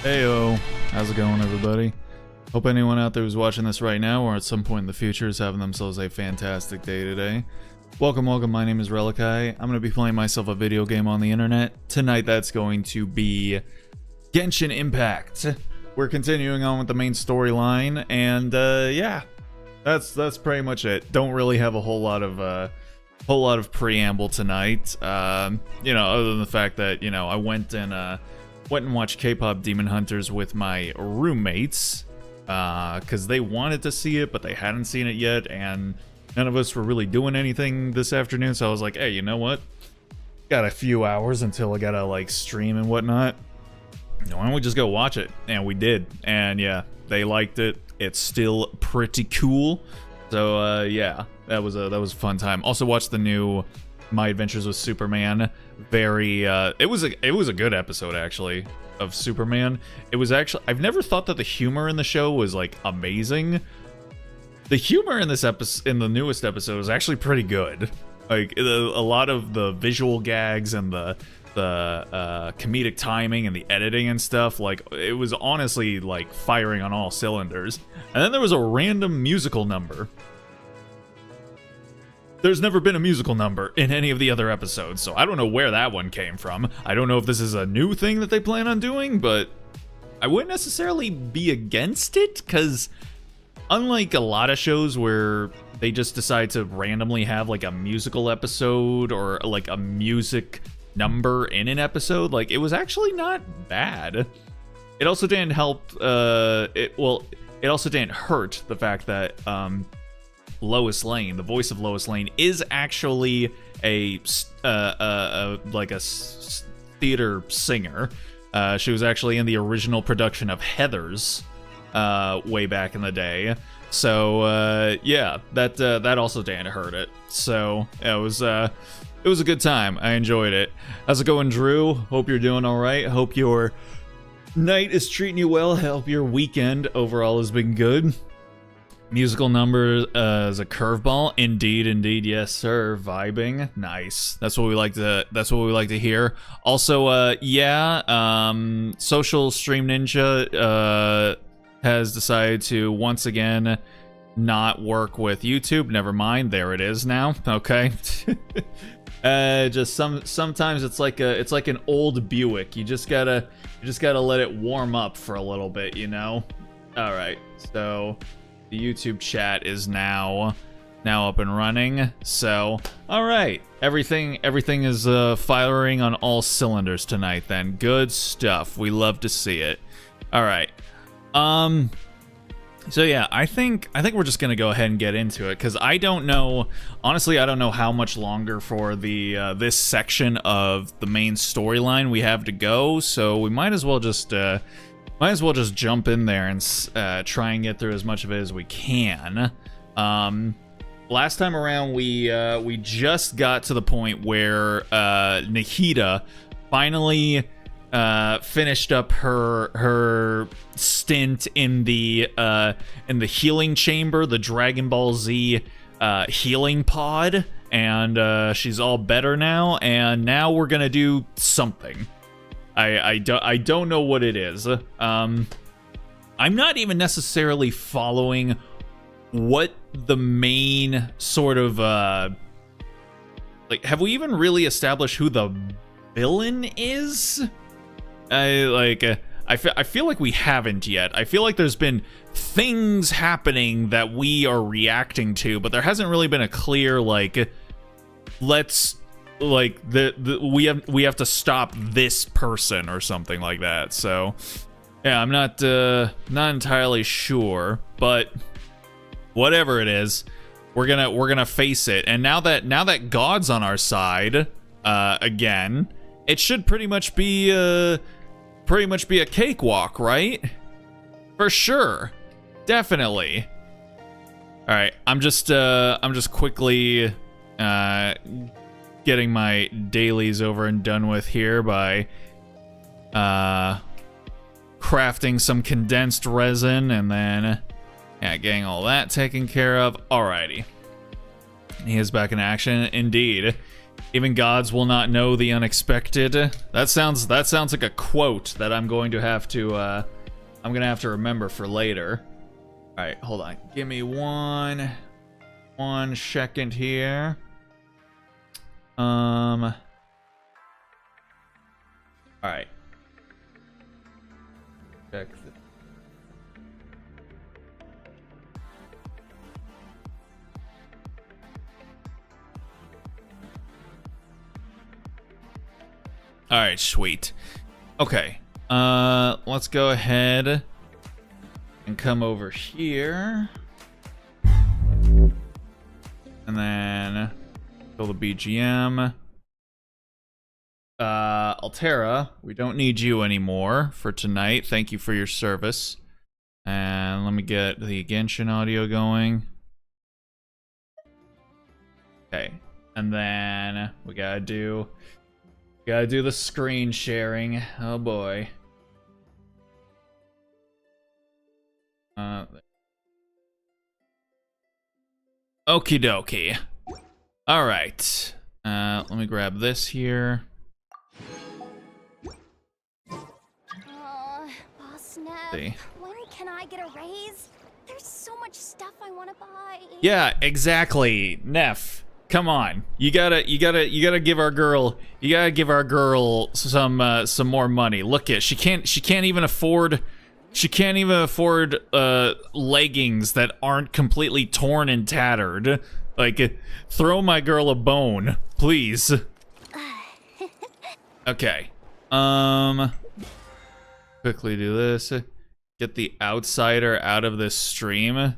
Heyo, how's it going, everybody? Hope anyone out there who's watching this right now or at some point in the future is having themselves a fantastic day today. Welcome, my name is Relikai. I'm going to be playing myself a video game on the internet. Tonight that's going to be Genshin Impact. We're continuing on with the main storyline, and yeah, that's pretty much it. Don't really have a whole lot of preamble tonight. You know, other than the fact that, you know, I went and watched K-pop Demon Hunters with my roommates because they wanted to see it, but they hadn't seen it yet, and none of us were really doing anything this afternoon. So I was like, hey, you know what? Got a few hours until I gotta like stream and whatnot. Why don't we just go watch it? And we did, and yeah, they liked it. It's still pretty cool. So yeah, that was a fun time. Also watched the new My Adventures with Superman. It was a good episode actually of Superman. It was actually, I've never thought that the humor in the show was like amazing. The humor in this episode, in the newest episode, is actually pretty good. Like a lot of the visual gags and the comedic timing and the editing and stuff, like it was honestly like firing on all cylinders. And then there was a random musical number. There's never been a musical number in any of the other episodes, so I don't know where that one came from. I don't know if this is a new thing that they plan on doing, but I wouldn't necessarily be against it, because unlike a lot of shows where they just decide to randomly have like a musical episode or like a music number in an episode, like it was actually not bad. It also didn't help, it also didn't hurt the fact that, Lois Lane, the voice of Lois Lane, is actually a theater singer. She was actually in the original production of Heathers way back in the day. So yeah, that also didn't hurt it. So yeah, it was a good time. I enjoyed it. How's it going, Drew? Hope you're doing all right. Hope your night is treating you well. Hope your weekend overall has been good. Musical number is a curveball. Indeed, yes, sir. Vibing, nice. That's what we like to hear. Also, yeah, Social Stream Ninja has decided to once again not work with YouTube. Never mind, there it is now. Okay. Just sometimes it's like an old Buick. You just gotta let it warm up for a little bit, you know. All right, so the YouTube chat is now up and running. So, all right, everything is firing on all cylinders tonight. Then, good stuff. We love to see it. All right. So yeah, I think we're just gonna go ahead and get into it, because I don't know. Honestly, I don't know how much longer for the this section of the main storyline we have to go. So we might as well just jump in there and try and get through as much of it as we can. Last time around, we just got to the point where Nahida finally finished up her stint in the healing chamber, the Dragon Ball Z healing pod, and she's all better now. And now we're gonna do something. I don't know what it is. I'm not even necessarily following what the main sort of like, have we even really established who the villain is? I feel like we haven't yet. I feel like there's been things happening that we are reacting to, but there hasn't really been a clear like, let's like we have to stop this person or something like that. So yeah, I'm not entirely sure, but whatever it is, we're gonna face it. And now that God's on our side again, it should pretty much be a cakewalk, right? For sure, definitely. All right, I'm just quickly getting my dailies over and done with here by crafting some condensed resin, and then yeah, getting all that taken care of. Alrighty, he is back in action. Indeed, Even gods will not know the unexpected. That sounds like a quote that I'm going to have to remember for later. All right, hold on. Give me one second here. All right. Check this. All right, sweet. Okay. Let's go ahead and come over here. And then kill the BGM. Altera, we don't need you anymore for tonight. Thank you for your service. And let me get the Genshin audio going. Okay. And then we gotta do the screen sharing. Oh boy. Okie dokie. Alright. Let me grab this here. Boss Nev, when can I get a raise? There's so much stuff I want to buy. Yeah, exactly. Neff, come on. You gotta give our girl some more money. Look at, she can't even afford leggings that aren't completely torn and tattered. Like, throw my girl a bone, please. Okay. Quickly do this. Get the outsider out of this stream.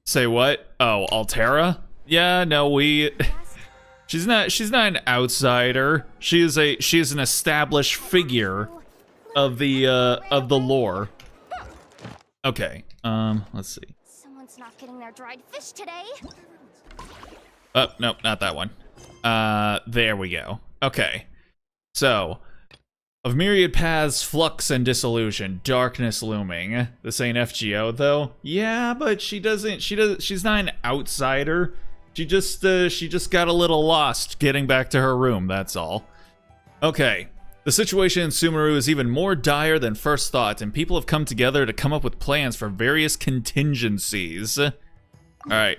Say what? Oh, Altera? Yeah, no, she's not an outsider. She is an established figure of the lore. Okay. Let's see. Someone's not getting their dried fish today. Oh, nope, not that one. There we go. Okay. So, of myriad paths, flux and dissolution, darkness looming. This ain't FGO though. Yeah, but she's not an outsider. She just got a little lost getting back to her room, that's all. Okay. The situation in Sumeru is even more dire than first thought, and people have come together to come up with plans for various contingencies. Alright.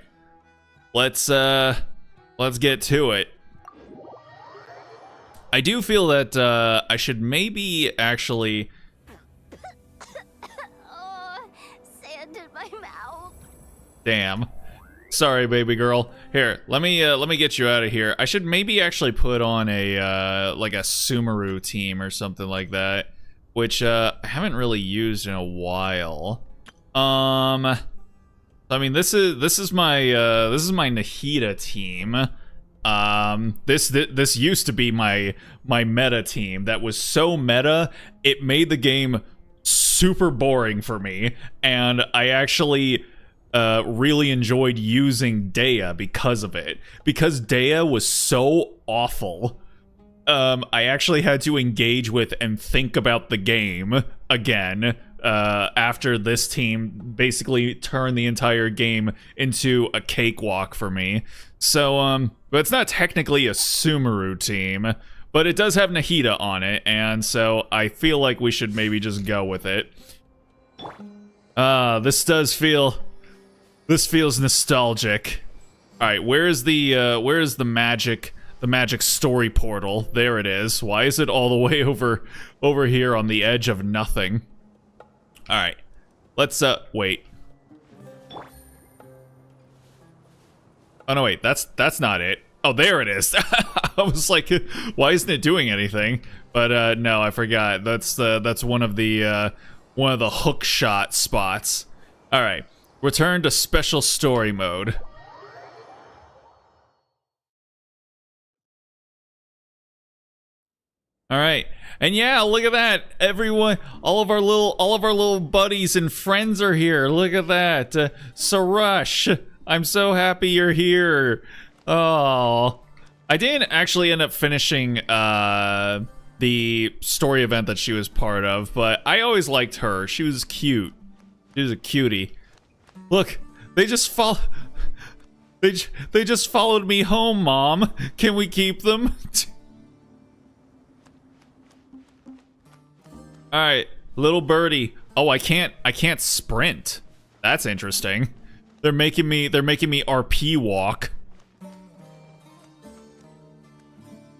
Let's get to it. I do feel that I should maybe actually... Oh, sand in my mouth. Damn. Sorry, baby girl. Here, let me get you out of here. I should maybe actually put on a like a Sumeru team or something like that, which I haven't really used in a while. I mean, this is my Nahida team. This used to be my meta team that was so meta it made the game super boring for me, and I actually really enjoyed using Dea because of it. Because Dea was so awful, I actually had to engage with and think about the game again after this team basically turned the entire game into a cakewalk for me. So, but it's not technically a Sumeru team, but it does have Nahida on it, and so I feel like we should maybe just go with it. This feels nostalgic. All right, where is the magic story portal? There it is. Why is it all the way over here on the edge of nothing? All right, let's wait. Oh no, wait, that's not it. Oh, there it is. I was like, why isn't it doing anything? But no, I forgot. That's one of the hook shot spots. All right. Return to special story mode. All right, and yeah, look at that! Everyone, all of our little buddies and friends are here. Look at that, Sarush. I'm so happy you're here. Oh, I didn't actually end up finishing the story event that she was part of, but I always liked her. She was cute. She was a cutie. Look, they just They just followed me home, Mom. Can we keep them? All right, little birdie. Oh, I can't sprint. That's interesting. They're making me RP walk.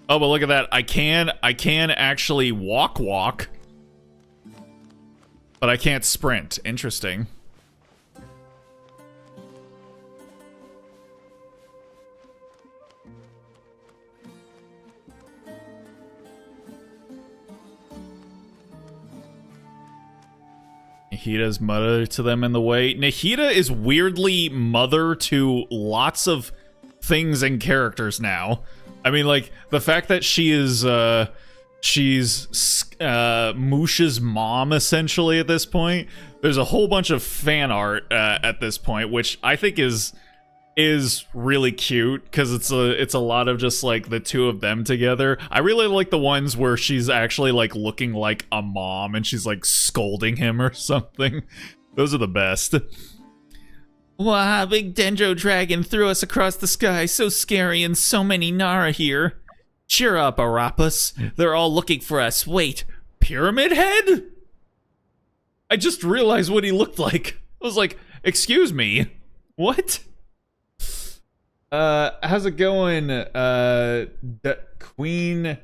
Oh, but look at that. I can actually walk. But I can't sprint. Interesting. Nahida's mother to them in the way. Nahida is weirdly mother to lots of things and characters now. I mean, like, the fact that she is, she's Moosh's mom, essentially, at this point. There's a whole bunch of fan art at this point, which I think is really cute, because it's a lot of just, like, the two of them together. I really like the ones where she's actually, like, looking like a mom, and she's, like, scolding him or something. Those are the best. Wow, big Dendro Dragon threw us across the sky. So scary and so many Nara here. Cheer up, Arapus. They're all looking for us. Wait, Pyramid Head? I just realized what he looked like. I was like, excuse me? What? How's it going? Queen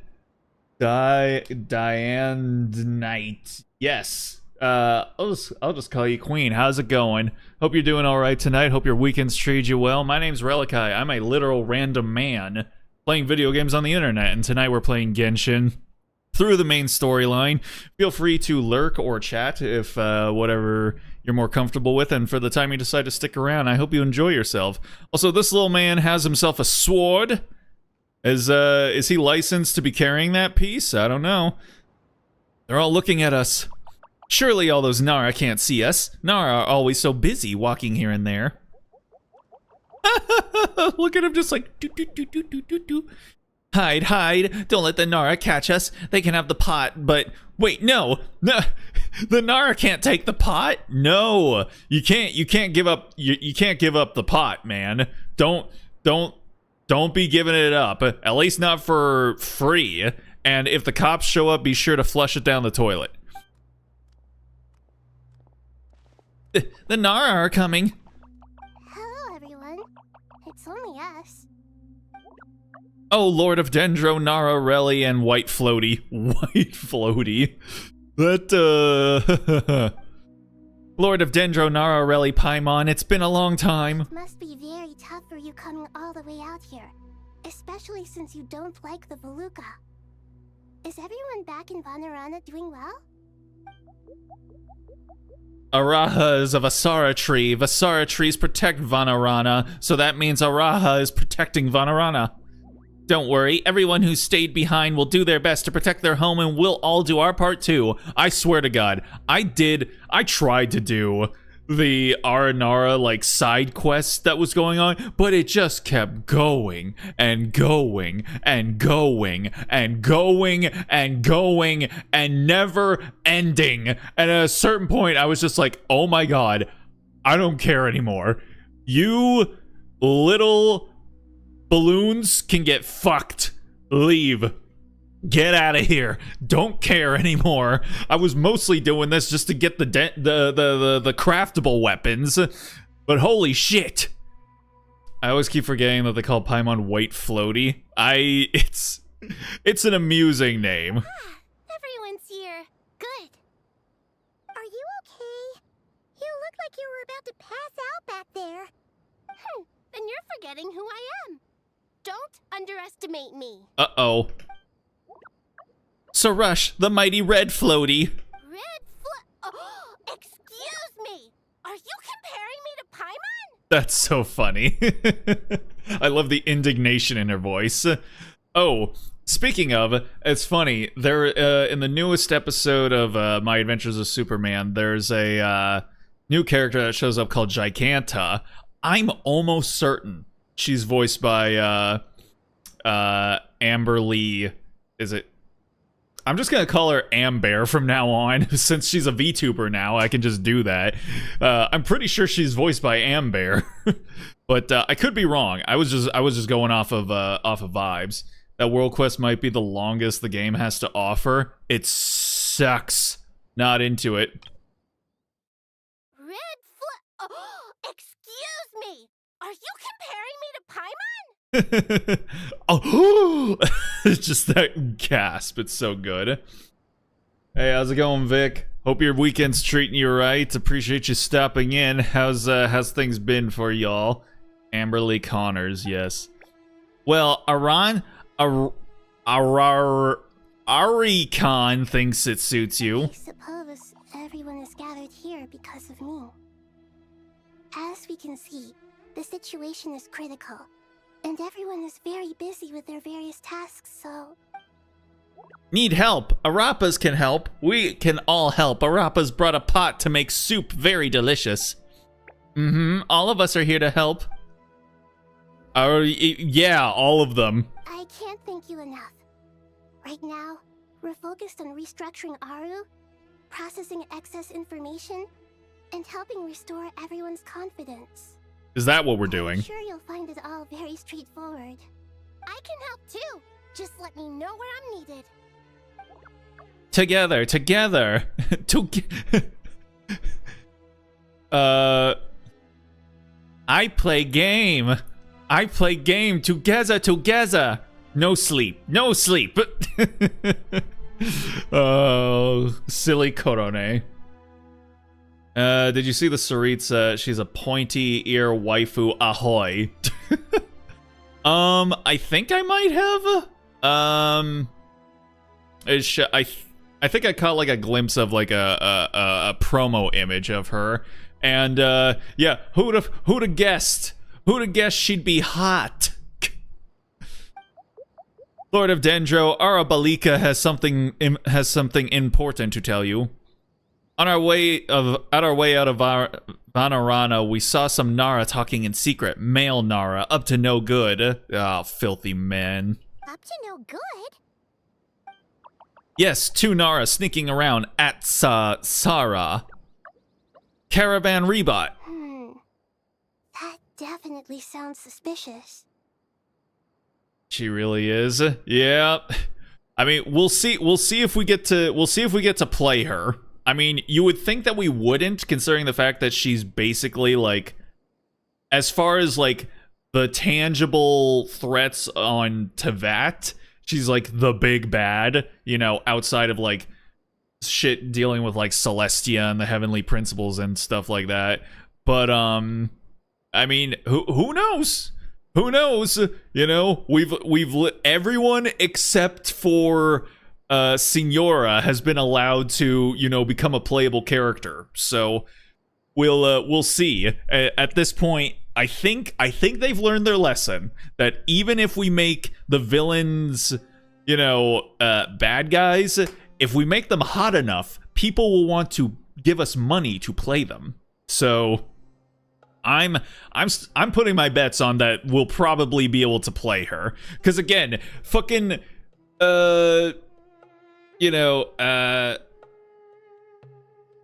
Diane Knight. Yes. I'll just call you Queen. How's it going? Hope you're doing all right tonight. Hope your weekends treat you well. My name's Relikai. I'm a literal random man playing video games on the internet, and tonight we're playing Genshin through the main storyline. Feel free to lurk or chat if whatever you're more comfortable with, and for the time you decide to stick around, I hope you enjoy yourself. Also, this little man has himself a sword. Is he licensed to be carrying that piece? I don't know. They're all looking at us. Surely all those Nara can't see us. Nara are always so busy walking here and there. Look at him just like do do do do do do do. Hide, hide. Don't let the Nara catch us. They can have the pot, but wait, no. The Nara can't take the pot? No. You can't give up you can't give up the pot, man. Don't be giving it up. At least not for free. And if the cops show up, be sure to flush it down the toilet. The Nara are coming. Hello, everyone. It's only us. Oh, Lord of Dendro, Nara, Relly, and White Floaty. White Floaty. That, Lord of Dendro, Nara, Relly, Paimon, it's been a long time. It must be very tough for you coming all the way out here. Especially since you don't like the Veluca. Is everyone back in Vanarana doing well? Araha is a Vasara tree. Vasara trees protect Vanarana, so that means Araha is protecting Vanarana. Don't worry, everyone who stayed behind will do their best to protect their home, and we'll all do our part too. I swear to God, I tried to do the Aranara, like, side quest that was going on, but it just kept going and going and going and going and going and never ending. And at a certain point, I was just like, oh my God, I don't care anymore. You little balloons can get fucked. Leave. Get out of here. Don't care anymore. I was mostly doing this just to get the craftable weapons, but holy shit. I always keep forgetting that they call Paimon White Floaty. It's an amusing name. Everyone's here. Good. Are you okay? You look like you were about to pass out back there. Then you're forgetting who I am. Don't underestimate me. Uh-oh. Sarush, the mighty Red Floaty. Oh, excuse me. Are you comparing me to Paimon? That's so funny. I love the indignation in her voice. Oh, speaking of, it's funny. There, in the newest episode of My Adventures of Superman, there's a new character that shows up called Giganta. I'm almost certain she's voiced by Amber Lee. Is it? I'm just gonna call her Amber from now on. Since she's a VTuber now, I can just do that. I'm pretty sure she's voiced by Amber. But I could be wrong. I was just going off of vibes. That world quest might be the longest the game has to offer. It sucks. Not into it. Red flag. Oh, excuse me. Are you comparing me to Paimon? Oh, just that gasp. It's so good. Hey, how's it going, Vic? Hope your weekend's treating you right. Appreciate you stopping in. How's things been for y'all? Amberly Connors, yes. Well, Arikon thinks it suits you. I suppose everyone is gathered here because of me. As we can see, the situation is critical, and everyone is very busy with their various tasks, so... Need help. Arapas can help. We can all help. Arapas brought a pot to make soup very delicious. All of us are here to help. Yeah, all of them. I can't thank you enough. Right now, we're focused on restructuring Aru, processing excess information, and helping restore everyone's confidence. Is that what we're doing? I'm sure you'll find it all very straightforward. I can help too. Just let me know where I'm needed. Together. I play game together. No sleep. Oh, silly Korone. Did you see the Saritsa? She's a pointy ear waifu. Ahoy. I think I might have. I think I caught like a glimpse of like a promo image of her, and yeah, who'd have guessed? Who'd have guessed she'd be hot? Lord of Dendro, Arabalika has something important to tell you. On our way out of Vanarana, we saw some Nara talking in secret. Male Nara, up to no good. Ah, filthy men. Up to no good? Yes, 2 Nara sneaking around at Sara. Caravan Rebot. That definitely sounds suspicious. She really is. Yeah. I mean, we'll see if we get to play her. I mean, you would think that we wouldn't, considering the fact that she's basically like, as far as like the tangible threats on Tevat, she's like the big bad, you know, outside of like shit dealing with like Celestia and the Heavenly Principles and stuff like that. But I mean, who knows? Who knows? You know, everyone except for Signora has been allowed to, you know, become a playable character. So we'll see. At this point, I think they've learned their lesson that even if we make the villains, you know, bad guys, if we make them hot enough, people will want to give us money to play them. So I'm putting my bets on that we'll probably be able to play her, because again, fucking you know,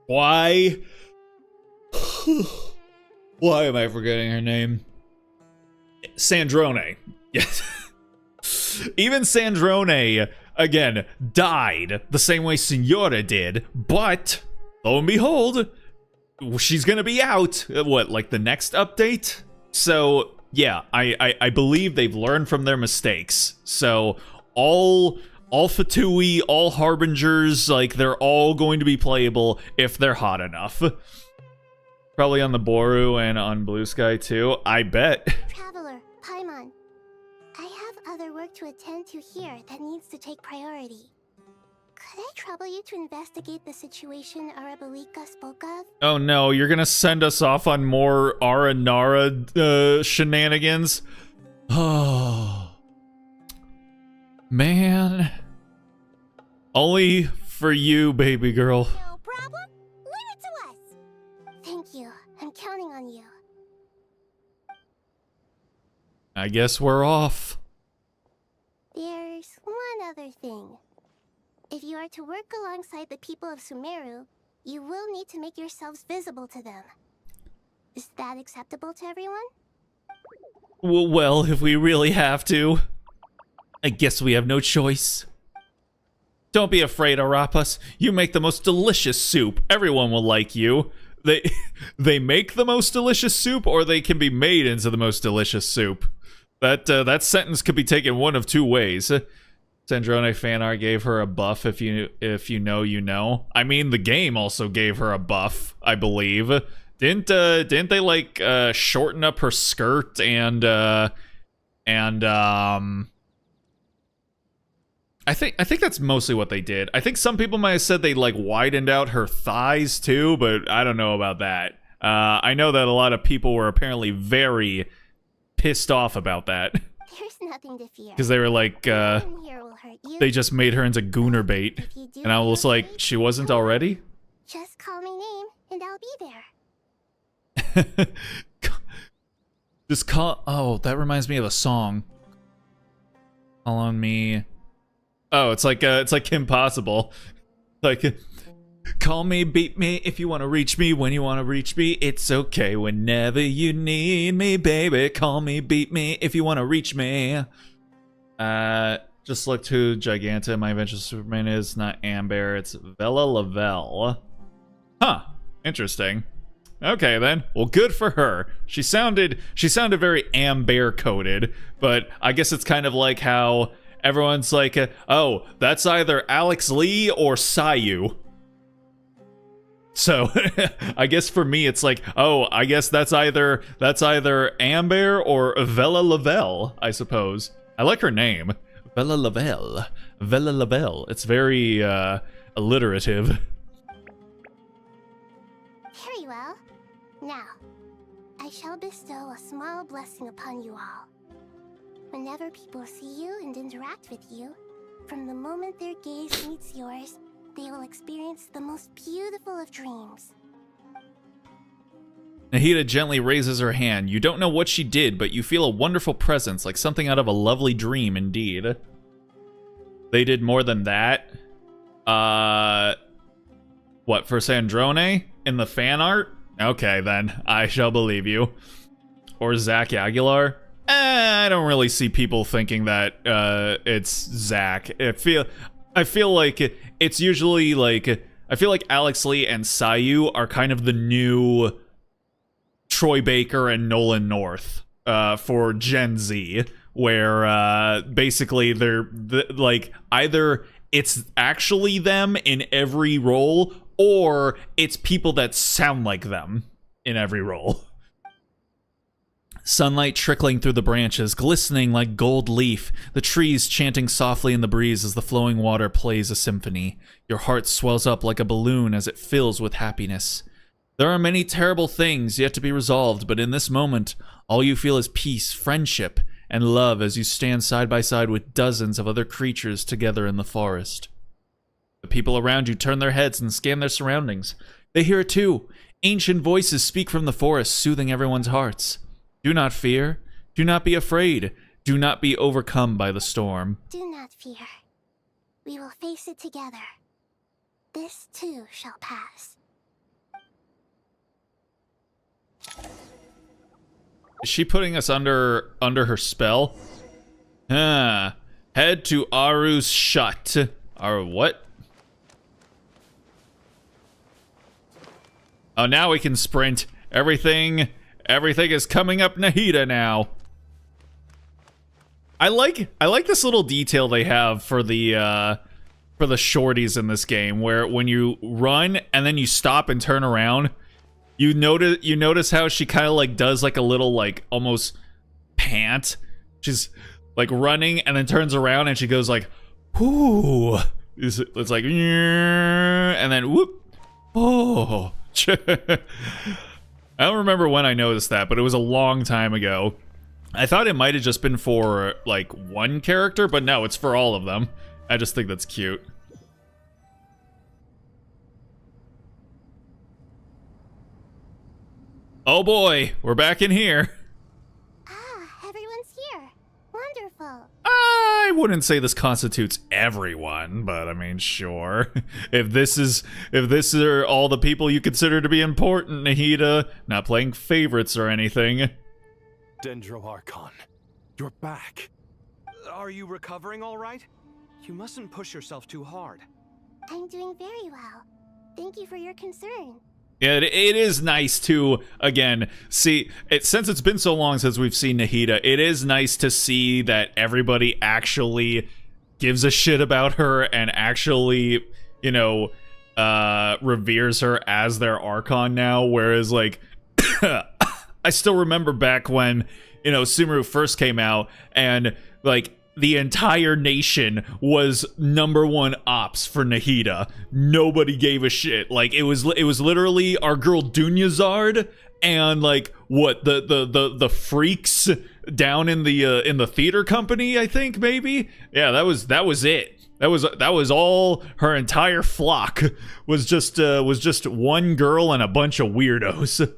why am I forgetting her name? Sandrone. Yes. Even Sandrone, again, died the same way Signora did, but lo and behold, she's gonna be out, what, like the next update? So, yeah, I believe they've learned from their mistakes. So, all Fatui, all Harbingers, like, they're all going to be playable if they're hot enough. Probably on the Boru and on Blue Sky, too. I bet. Traveler, Paimon, I have other work to attend to here that needs to take priority. Could I trouble you to investigate the situation Arabalika spoke of? Oh no, you're gonna send us off on more Aranara shenanigans? Oh. Man. Only for you, baby girl. No problem. Leave it to us. Thank you. I'm counting on you. I guess we're off. There's one other thing. If you are to work alongside the people of Sumeru, you will need to make yourselves visible to them. Is that acceptable to everyone? Well, if we really have to, I guess we have no choice. Don't be afraid, Arapas. You make the most delicious soup. Everyone will like you. They make the most delicious soup, or they can be made into the most delicious soup. That sentence could be taken one of two ways. Sandrone fan art gave her a buff. If you know, you know. I mean, the game also gave her a buff, I believe. Didn't they like shorten up her skirt and I think that's mostly what they did. I think some people might have said they like widened out her thighs too, but I don't know about that. I know that a lot of people were apparently very pissed off about that. There's nothing to fear. Because they were like, they just made her into gooner bait. And I was like, she wasn't already? Just call my name and I'll be there. Just call, oh, that reminds me of a song. Call on me. Oh, it's like Kim Possible. Like, call me, beat me if you want to reach me. When you want to reach me, it's okay. Whenever you need me, baby. Call me, beat me if you want to reach me. Just looked who Giganta, my eventual Superman is. Not Amber, it's Vella Lavelle. Huh, interesting. Okay then, well good for her. She sounded very Amber coded, but I guess it's kind of like how everyone's like, oh, that's either Alex Lee or Sayu. So, I guess for me it's like, oh, I guess that's either Amber or Vella Lavelle, I suppose. I like her name. Vella Lavelle. Vella Lavelle. It's very alliterative. Very well. Now, I shall bestow a small blessing upon you all. Whenever people see you and interact with you, from the moment their gaze meets yours, they will experience the most beautiful of dreams. Nahida gently raises her hand. You don't know what she did, but you feel a wonderful presence, like something out of a lovely dream indeed. They did more than that? What, for Sandrone? In the fan art? Okay, then. I shall believe you. Or Zach Aguilar? I don't really see people thinking that it's Zach. I feel like it's usually like, I feel like Alex Lee and Sayu are kind of the new Troy Baker and Nolan North for Gen Z, where basically they're like either it's actually them in every role, or it's people that sound like them in every role. Sunlight trickling through the branches, glistening like gold leaf, the trees chanting softly in the breeze as the flowing water plays a symphony. Your heart swells up like a balloon as it fills with happiness. There are many terrible things yet to be resolved, but in this moment, all you feel is peace, friendship, and love as you stand side by side with dozens of other creatures together in the forest. The people around you turn their heads and scan their surroundings. They hear it too. Ancient voices speak from the forest, soothing everyone's hearts. Do not fear. Do not be afraid. Do not be overcome by the storm. Do not fear. We will face it together. This too shall pass. Is she putting us under her spell? Head to Aru's Shut. Aru what? Oh, now we can sprint. Everything is coming up Nahida now. I like this little detail they have for the shorties in this game, where when you run and then you stop and turn around, you notice how she kind of like does like a little like almost pant. She's like running and then turns around and she goes like, whoo. It's like, and then whoop. Oh. I don't remember when I noticed that, but it was a long time ago. I thought it might have just been for, like, one character, but no, it's for all of them. I just think that's cute. Oh boy, we're back in here. Ah, everyone's here. Wonderful. I wouldn't say this constitutes everyone, but I mean, sure. If this are all the people you consider to be important, Nahida, not playing favorites or anything. Dendro-Archon, you're back. Are you recovering all right? You mustn't push yourself too hard. I'm doing very well. Thank you for your concern. Yeah, it is nice to, again, see, since it's been so long since we've seen Nahida, it is nice to see that everybody actually gives a shit about her and actually, you know, reveres her as their Archon now, whereas, like, I still remember back when, you know, Sumeru first came out, and, like, the entire nation was #1 ops for Nahida. Nobody gave a shit. Like, it was literally our girl Dunyazard and, like, what, the freaks down in the theater company, I think, maybe? Yeah, that was it. That was all her entire flock was just one girl and a bunch of weirdos.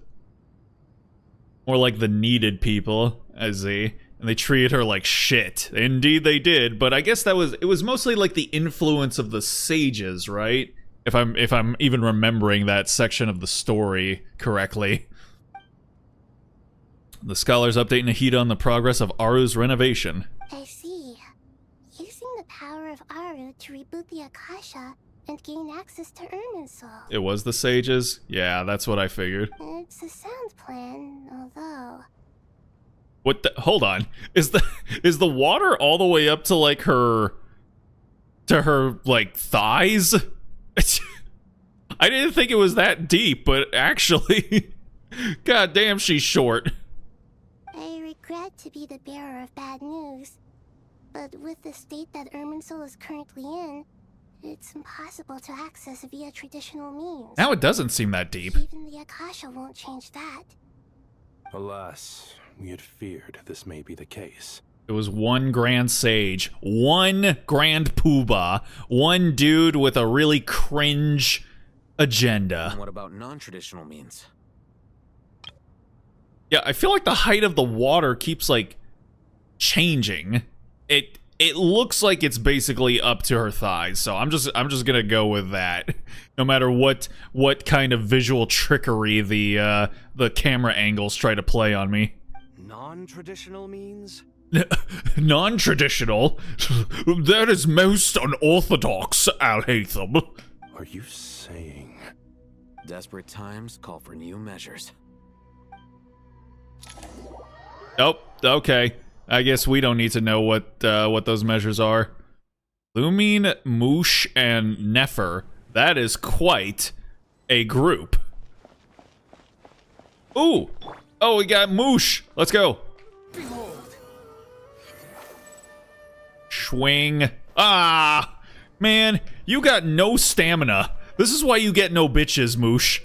Or like the needed people, as and they treated her like shit. Indeed they did, but I guess it was mostly like the influence of the sages, right? If I'm even remembering that section of the story correctly. The scholars update Nahida on the progress of Aru's renovation. I see. Using the power of Aru to reboot the Akasha and gain access to Irminsul. It was the sages? Yeah, that's what I figured. It's a sound plan, although... What the? Hold on. Is the water all the way up to like her like thighs? I didn't think it was that deep, but actually, god damn, she's short. I regret to be the bearer of bad news, but with the state that Irminsul is currently in, it's impossible to access via traditional means. Now it doesn't seem that deep. Even the Akasha won't change that. Alas, we had feared this may be the case. It was one grand sage, one grand poobah, one dude with a really cringe agenda. And what about non-traditional means? Yeah, I feel like the height of the water keeps like changing. It looks like it's basically up to her thighs, so I'm just gonna go with that. No matter what kind of visual trickery the camera angles try to play on me. Non-traditional means? Non-traditional? That is most unorthodox, Al-Haytham. Are you saying... Desperate times call for new measures. Oh, okay. I guess we don't need to know what those measures are. Lumine, Moosh, and Nefer. That is quite a group. Ooh! Oh, we got Moosh! Let's go! Swing. Ah! Man, you got no stamina. This is why you get no bitches, Moosh.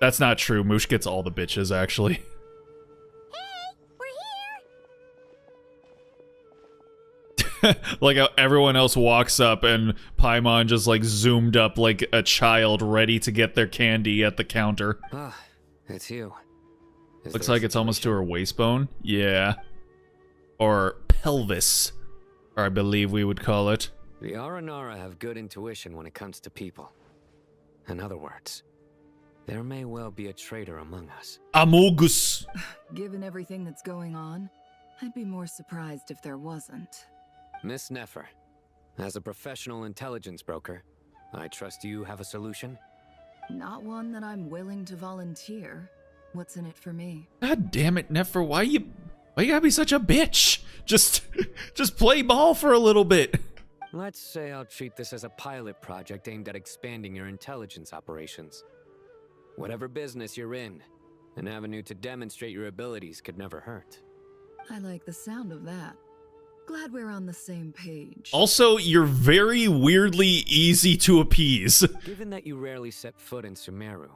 That's not true. Moosh gets all the bitches, actually. Like how everyone else walks up and Paimon just like zoomed up like a child ready to get their candy at the counter. Ah, it's you. Looks like it's almost to her waistbone. Yeah. Or pelvis, or I believe we would call it. The Aranara have good intuition when it comes to people. In other words, there may well be a traitor among us. Amogus. Given everything that's going on, I'd be more surprised if there wasn't. Miss Nefer, as a professional intelligence broker, I trust you have a solution? Not one that I'm willing to volunteer. What's in it for me? God damn it, Nefer, why you gotta be such a bitch? Just play ball for a little bit. Let's say I'll treat this as a pilot project aimed at expanding your intelligence operations. Whatever business you're in, an avenue to demonstrate your abilities could never hurt. I like the sound of that. Glad we're on the same page. Also, you're very weirdly easy to appease. Given that you rarely set foot in Sumeru,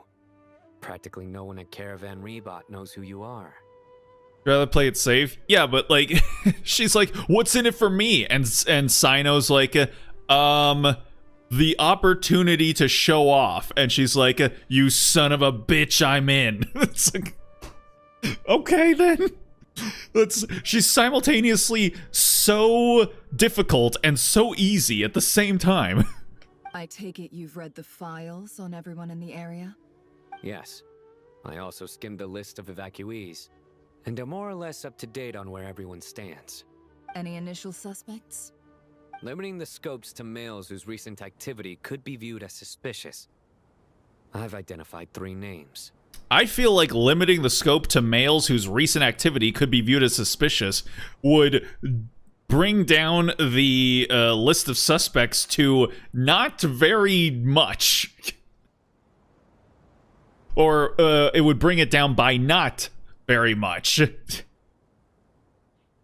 practically no one at Caravan Rebot knows who you are. Rather play it safe? Yeah, but like, she's like, what's in it for me? And Sino's like, the opportunity to show off. And she's like, you son of a bitch, I'm in. It's like, okay then. She's simultaneously so difficult and so easy at the same time. I take it you've read the files on everyone in the area? Yes. I also skimmed the list of evacuees. and are more or less up to date on where everyone stands. Any initial suspects? Limiting the scopes to males whose recent activity could be viewed as suspicious. I've identified 3 names. I feel like limiting the scope to males whose recent activity could be viewed as suspicious would bring down the list of suspects to not very much. Or it would bring it down by not very much.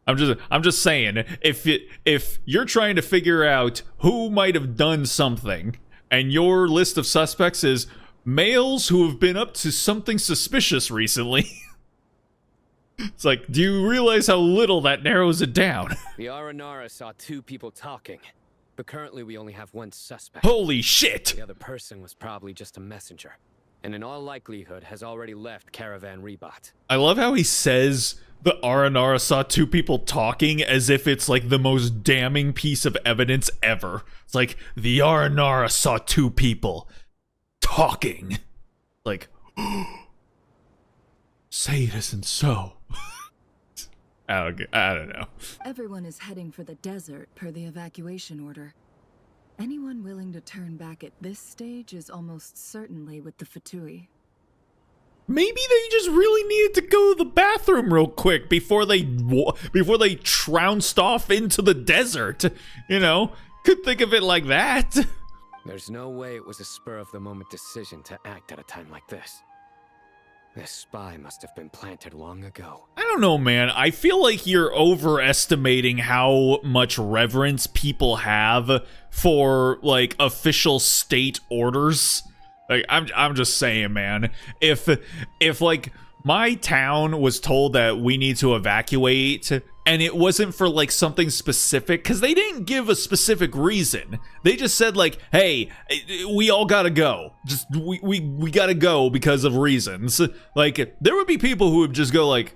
I'm just saying, if you're trying to figure out who might have done something, and your list of suspects is males who have been up to something suspicious recently, it's like, do you realize how little that narrows it down? The Aranara saw 2 people talking, but currently we only have 1 suspect. Holy shit! The other person was probably just a messenger, and in all likelihood has already left Caravan Rebot. I love how he says the Aranara saw 2 people talking as if it's like the most damning piece of evidence ever. It's like, the Aranara saw 2 people talking. Like, say it isn't so. I don't know. Everyone is heading for the desert per the evacuation order. Anyone willing to turn back at this stage is almost certainly with the Fatui. Maybe they just really needed to go to the bathroom real quick before they trounced off into the desert. You know, could think of it like that. There's no way it was a spur-of-the-moment decision to act at a time like this. This spy must have been planted long ago. I don't know, man. I feel like you're overestimating how much reverence people have for, like, official state orders. Like, I'm just saying, man. If like my town was told that we need to evacuate, and it wasn't for like something specific, because they didn't give a specific reason. They just said like, hey, we all gotta go. Just we gotta go because of reasons. Like, there would be people who would just go like,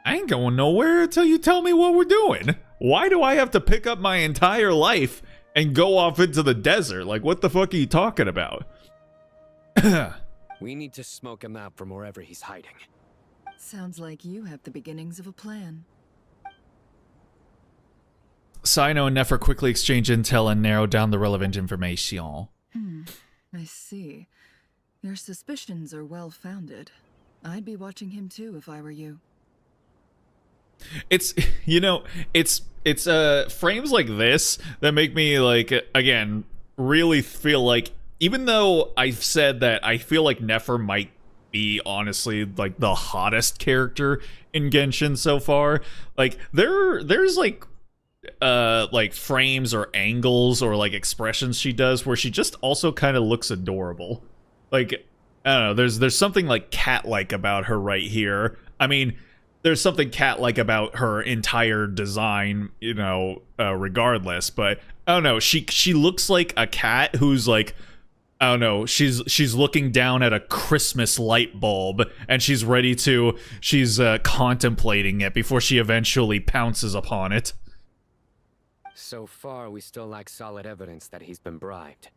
I ain't going nowhere until you tell me what we're doing. Why do I have to pick up my entire life and go off into the desert? Like, what the fuck are you talking about? We need to smoke him out from wherever he's hiding. Sounds like you have the beginnings of a plan. Sino and Nefer quickly exchange intel and narrow down the relevant information. I see. Your suspicions are well-founded. I'd be watching him too if I were you. It's, you know, it's frames like this that make me, like, again, really feel like, even though I've said that I feel like Nefer might be honestly like the hottest character in Genshin so far, like there's like frames or angles or like expressions she does where she just also kind of looks adorable. Like, I don't know, there's something like cat-like about her right here. I mean, there's something cat-like about her entire design, you know, regardless, but I don't know, she looks like a cat who's like, I don't know, she's looking down at a Christmas light bulb and she's contemplating it before she eventually pounces upon it. So far, we still lack solid evidence that he's been bribed.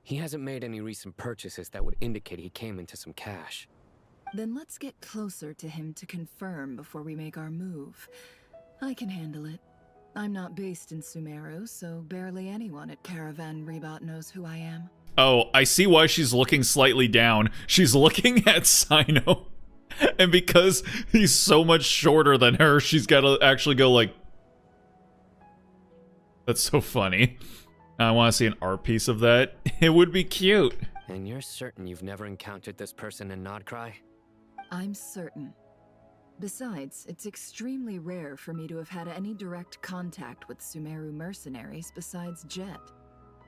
He hasn't made any recent purchases that would indicate he came into some cash. Then let's get closer to him to confirm before we make our move. I can handle it. I'm not based in Sumeru, so barely anyone at Caravan Rebot knows who I am. Oh, I see why she's looking slightly down. She's looking at Sino. And because he's so much shorter than her, she's got to actually go like... That's so funny. I want to see an art piece of that. It would be cute. And you're certain you've never encountered this person in Nodcry? I'm certain. Besides, it's extremely rare for me to have had any direct contact with Sumeru mercenaries besides Jet.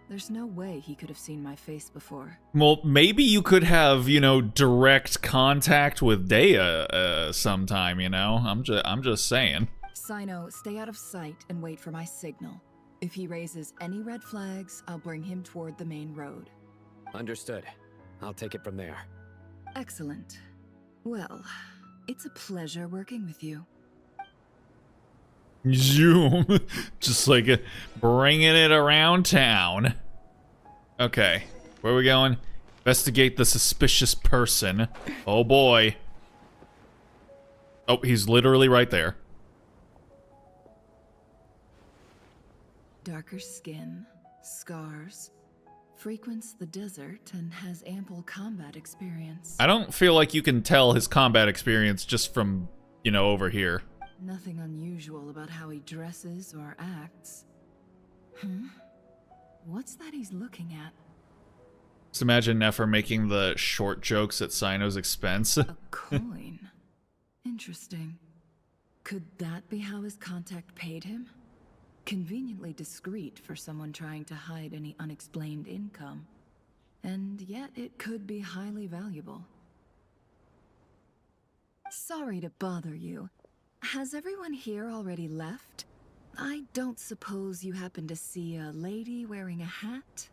There's no way he could have seen my face before. Well, maybe you could have, you know, direct contact with Dea sometime, you know? I'm just saying. Sino, stay out of sight and wait for my signal. If he raises any red flags, I'll bring him toward the main road. Understood. I'll take it from there. Excellent. Well, it's a pleasure working with you. Zoom. Just like bringing it around town. Okay, where are we going? Investigate the suspicious person. Oh boy. Oh, he's literally right there. Darker skin, scars, frequents the desert, and has ample combat experience. I don't feel like you can tell his combat experience just from, you know, over here. Nothing unusual about how he dresses or acts. What's that he's looking at? Just imagine Nefer making the short jokes at Sino's expense. A coin. Interesting. Could that be how his contact paid him? Conveniently discreet for someone trying to hide any unexplained income. And yet it could be highly valuable. Sorry to bother you. Has everyone here already left? I don't suppose you happen to see a lady wearing a hat?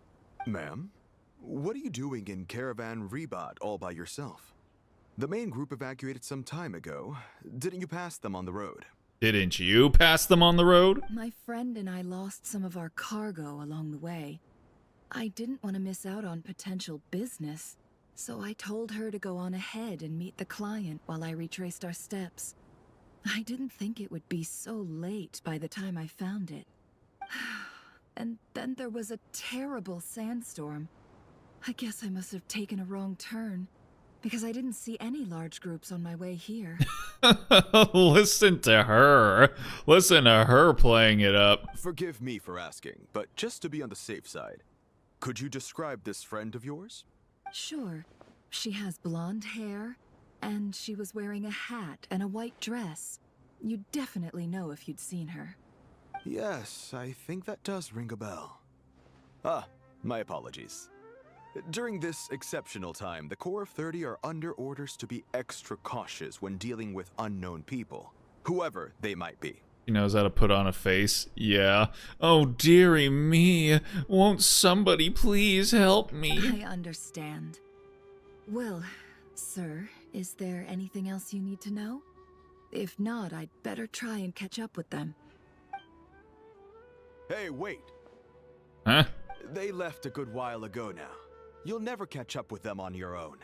Ma'am, what are you doing in Caravan Rebat all by yourself? The main group evacuated some time ago. Didn't you pass them on the road? Didn't you pass them on the road? My friend and I lost some of our cargo along the way. I didn't want to miss out on potential business, so I told her to go on ahead and meet the client while I retraced our steps. I didn't think it would be so late by the time I found it. And then there was a terrible sandstorm. I guess I must have taken a wrong turn, because I didn't see any large groups on my way here. Listen to her. Listen to her playing it up. Forgive me for asking, but just to be on the safe side, could you describe this friend of yours? Sure. She has blonde hair, and she was wearing a hat and a white dress. You'd definitely know if you'd seen her. Yes, I think that does ring a bell. Ah, my apologies. During this exceptional time, the Core of 30 are under orders to be extra cautious when dealing with unknown people, whoever they might be. He knows how to put on a face. Yeah. Oh, dearie me. Won't somebody please help me? I understand. Well, sir, is there anything else you need to know? If not, I'd better try and catch up with them. Hey, wait. Huh? They left a good while ago now. You'll never catch up with them on your own.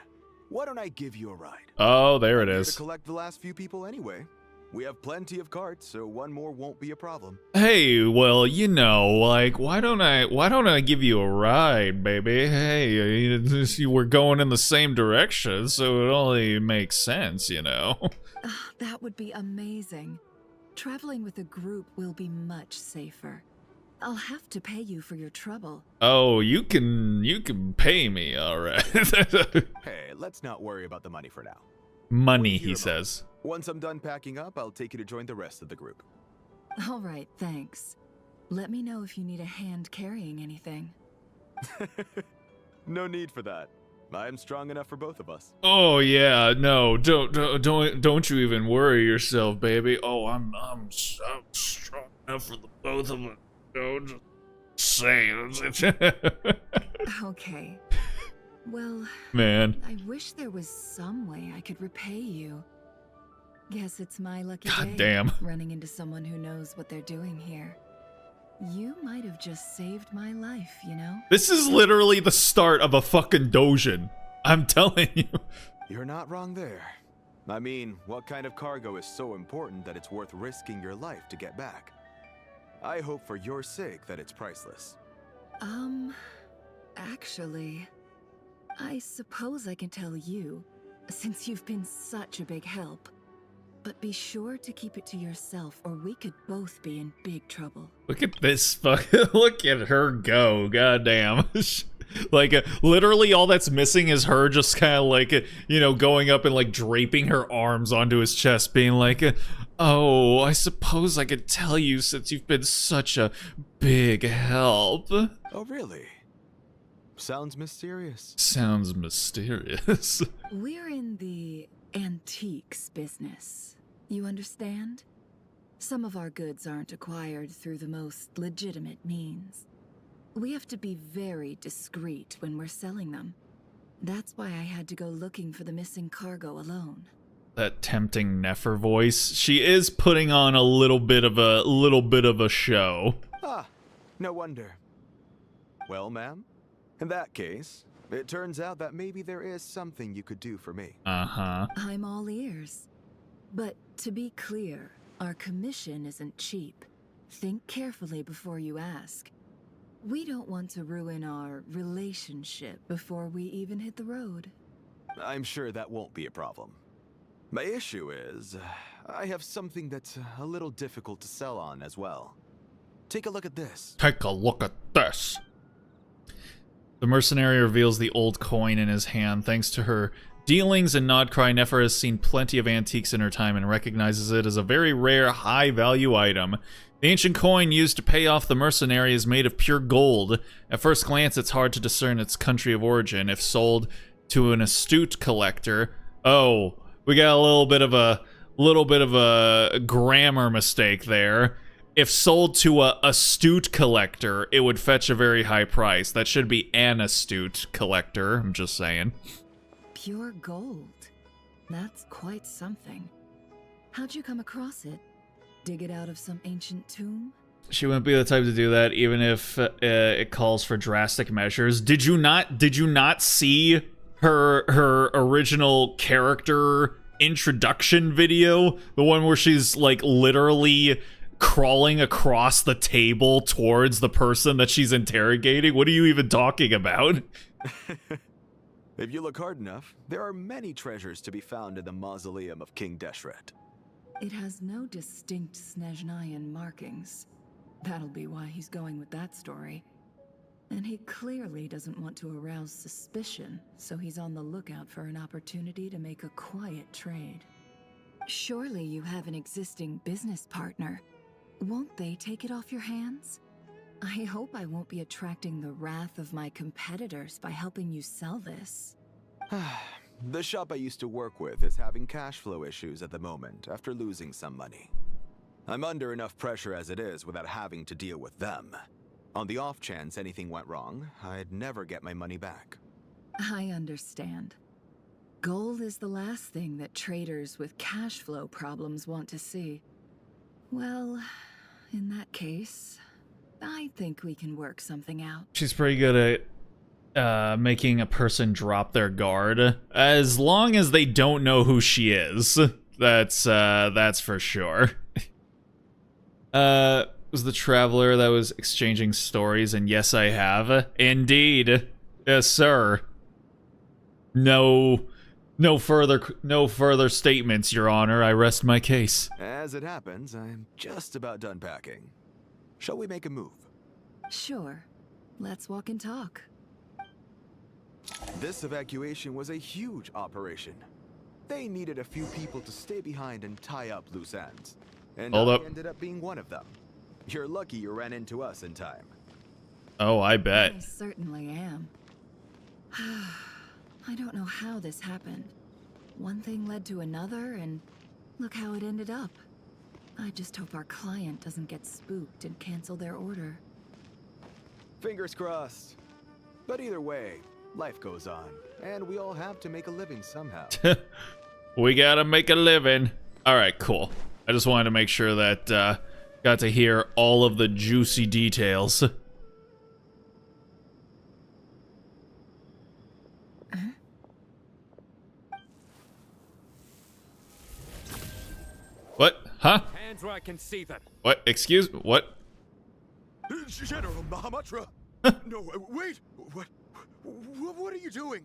Why don't I give you a ride? Oh, there it I'm here is. to collect the last few people anyway. We have plenty of carts, so one more won't be a problem. Hey, well, you know, like, why don't I give you a ride, baby? Hey, we're going in the same direction, so it only makes sense, you know. That would be amazing. Traveling with a group will be much safer. I'll have to pay you for your trouble. Oh, you can pay me, all right. Hey, let's not worry about the money for now. Money, What do you he hear about? says. Once I'm done packing up, I'll take you to join the rest of the group. All right, thanks. Let me know if you need a hand carrying anything. No need for that. I'm strong enough for both of us. Oh yeah, no, don't you even worry yourself, baby. Oh, I'm strong enough for the both of us. Don't say it. Okay. Well, Man, I wish there was some way I could repay you. Guess it's my lucky God day damn. running into someone who knows what they're doing here. You might have just saved my life, you know? this is literally the start of a fucking dojin. I'm telling you. You're not wrong there. I mean, what kind of cargo is so important that it's worth risking your life to get back? I hope for your sake that it's priceless. Actually, I suppose I can tell you, since you've been such a big help. But be sure to keep it to yourself, or we could both be in big trouble. Look at this fucking, look at her go, goddamn. Like, literally all that's missing is her just kind of like, you know, going up and like draping her arms onto his chest, being like, oh, I suppose I could tell you since you've been such a big help. Oh, really? Sounds mysterious. Sounds mysterious. We're in the antiques business. You understand? Some of our goods aren't acquired through the most legitimate means. We have to be very discreet when we're selling them. That's why I had to go looking for the missing cargo alone. That tempting Nefer voice. She is putting on a little bit of a show. Ah, no wonder. Well, ma'am, in that case, it turns out that maybe there is something you could do for me. Uh-huh. I'm all ears. But To be clear, our commission isn't cheap. Think carefully before you ask. We don't want to ruin our relationship before we even hit the road. I'm sure that won't be a problem. My issue is, I have something that's a little difficult to sell on as well. Take a look at this. Take a look at this. The mercenary reveals the old coin in his hand. Thanks to her dealings in Nodcry, Nefer has seen plenty of antiques in her time and recognizes it as a very rare, high-value item. The ancient coin used to pay off the mercenary is made of pure gold. At first glance, it's hard to discern its country of origin. If sold to an astute collector... Oh, we got a little bit of a grammar mistake there. If sold to a astute collector, it would fetch a very high price. That should be an astute collector, I'm just saying. Pure gold. That's quite something. How'd you come across it? Dig it out of some ancient tomb? She wouldn't be the type to do that, even if it calls for drastic measures. Did you not see her original character introduction video? The one where she's like literally crawling across the table towards the person that she's interrogating? What are you even talking about? If you look hard enough, there are many treasures to be found in the mausoleum of King Deshret. It has no distinct Snezhnayan markings. That'll be why he's going with that story. And he clearly doesn't want to arouse suspicion, so he's on the lookout for an opportunity to make a quiet trade. Surely you have an existing business partner. Won't they take it off your hands? I hope I won't be attracting the wrath of my competitors by helping you sell this. The shop I used to work with is having cash flow issues at the moment after losing some money. I'm under enough pressure as it is without having to deal with them. On the off chance anything went wrong, I'd never get my money back. I understand. Gold is the last thing that traders with cash flow problems want to see. Well, in that case, I think we can work something out. She's pretty good at making a person drop their guard, as long as they don't know who she is. That's for sure. Was the traveler that was exchanging stories, and yes, I have. Indeed. Yes, sir. No further statements, Your Honor. I rest my case. As it happens, I'm just about done packing. Shall we make a move? Sure. Let's walk and talk. This evacuation was a huge operation. They needed a few people to stay behind and tie up loose ends. And I ended up being one of them. You're lucky you ran into us in time. Oh, I bet. I certainly am. I don't know how this happened. One thing led to another, and look how it ended up. I just hope our client doesn't get spooked and cancel their order. Fingers crossed. But either way, life goes on, and we all have to make a living somehow. We gotta make a living. Alright, cool. I just wanted to make sure that, got to hear all of the juicy details. What? Huh? Hands where I can see them. What? Excuse me? What? General Mahamatra! No, wait! What are you doing?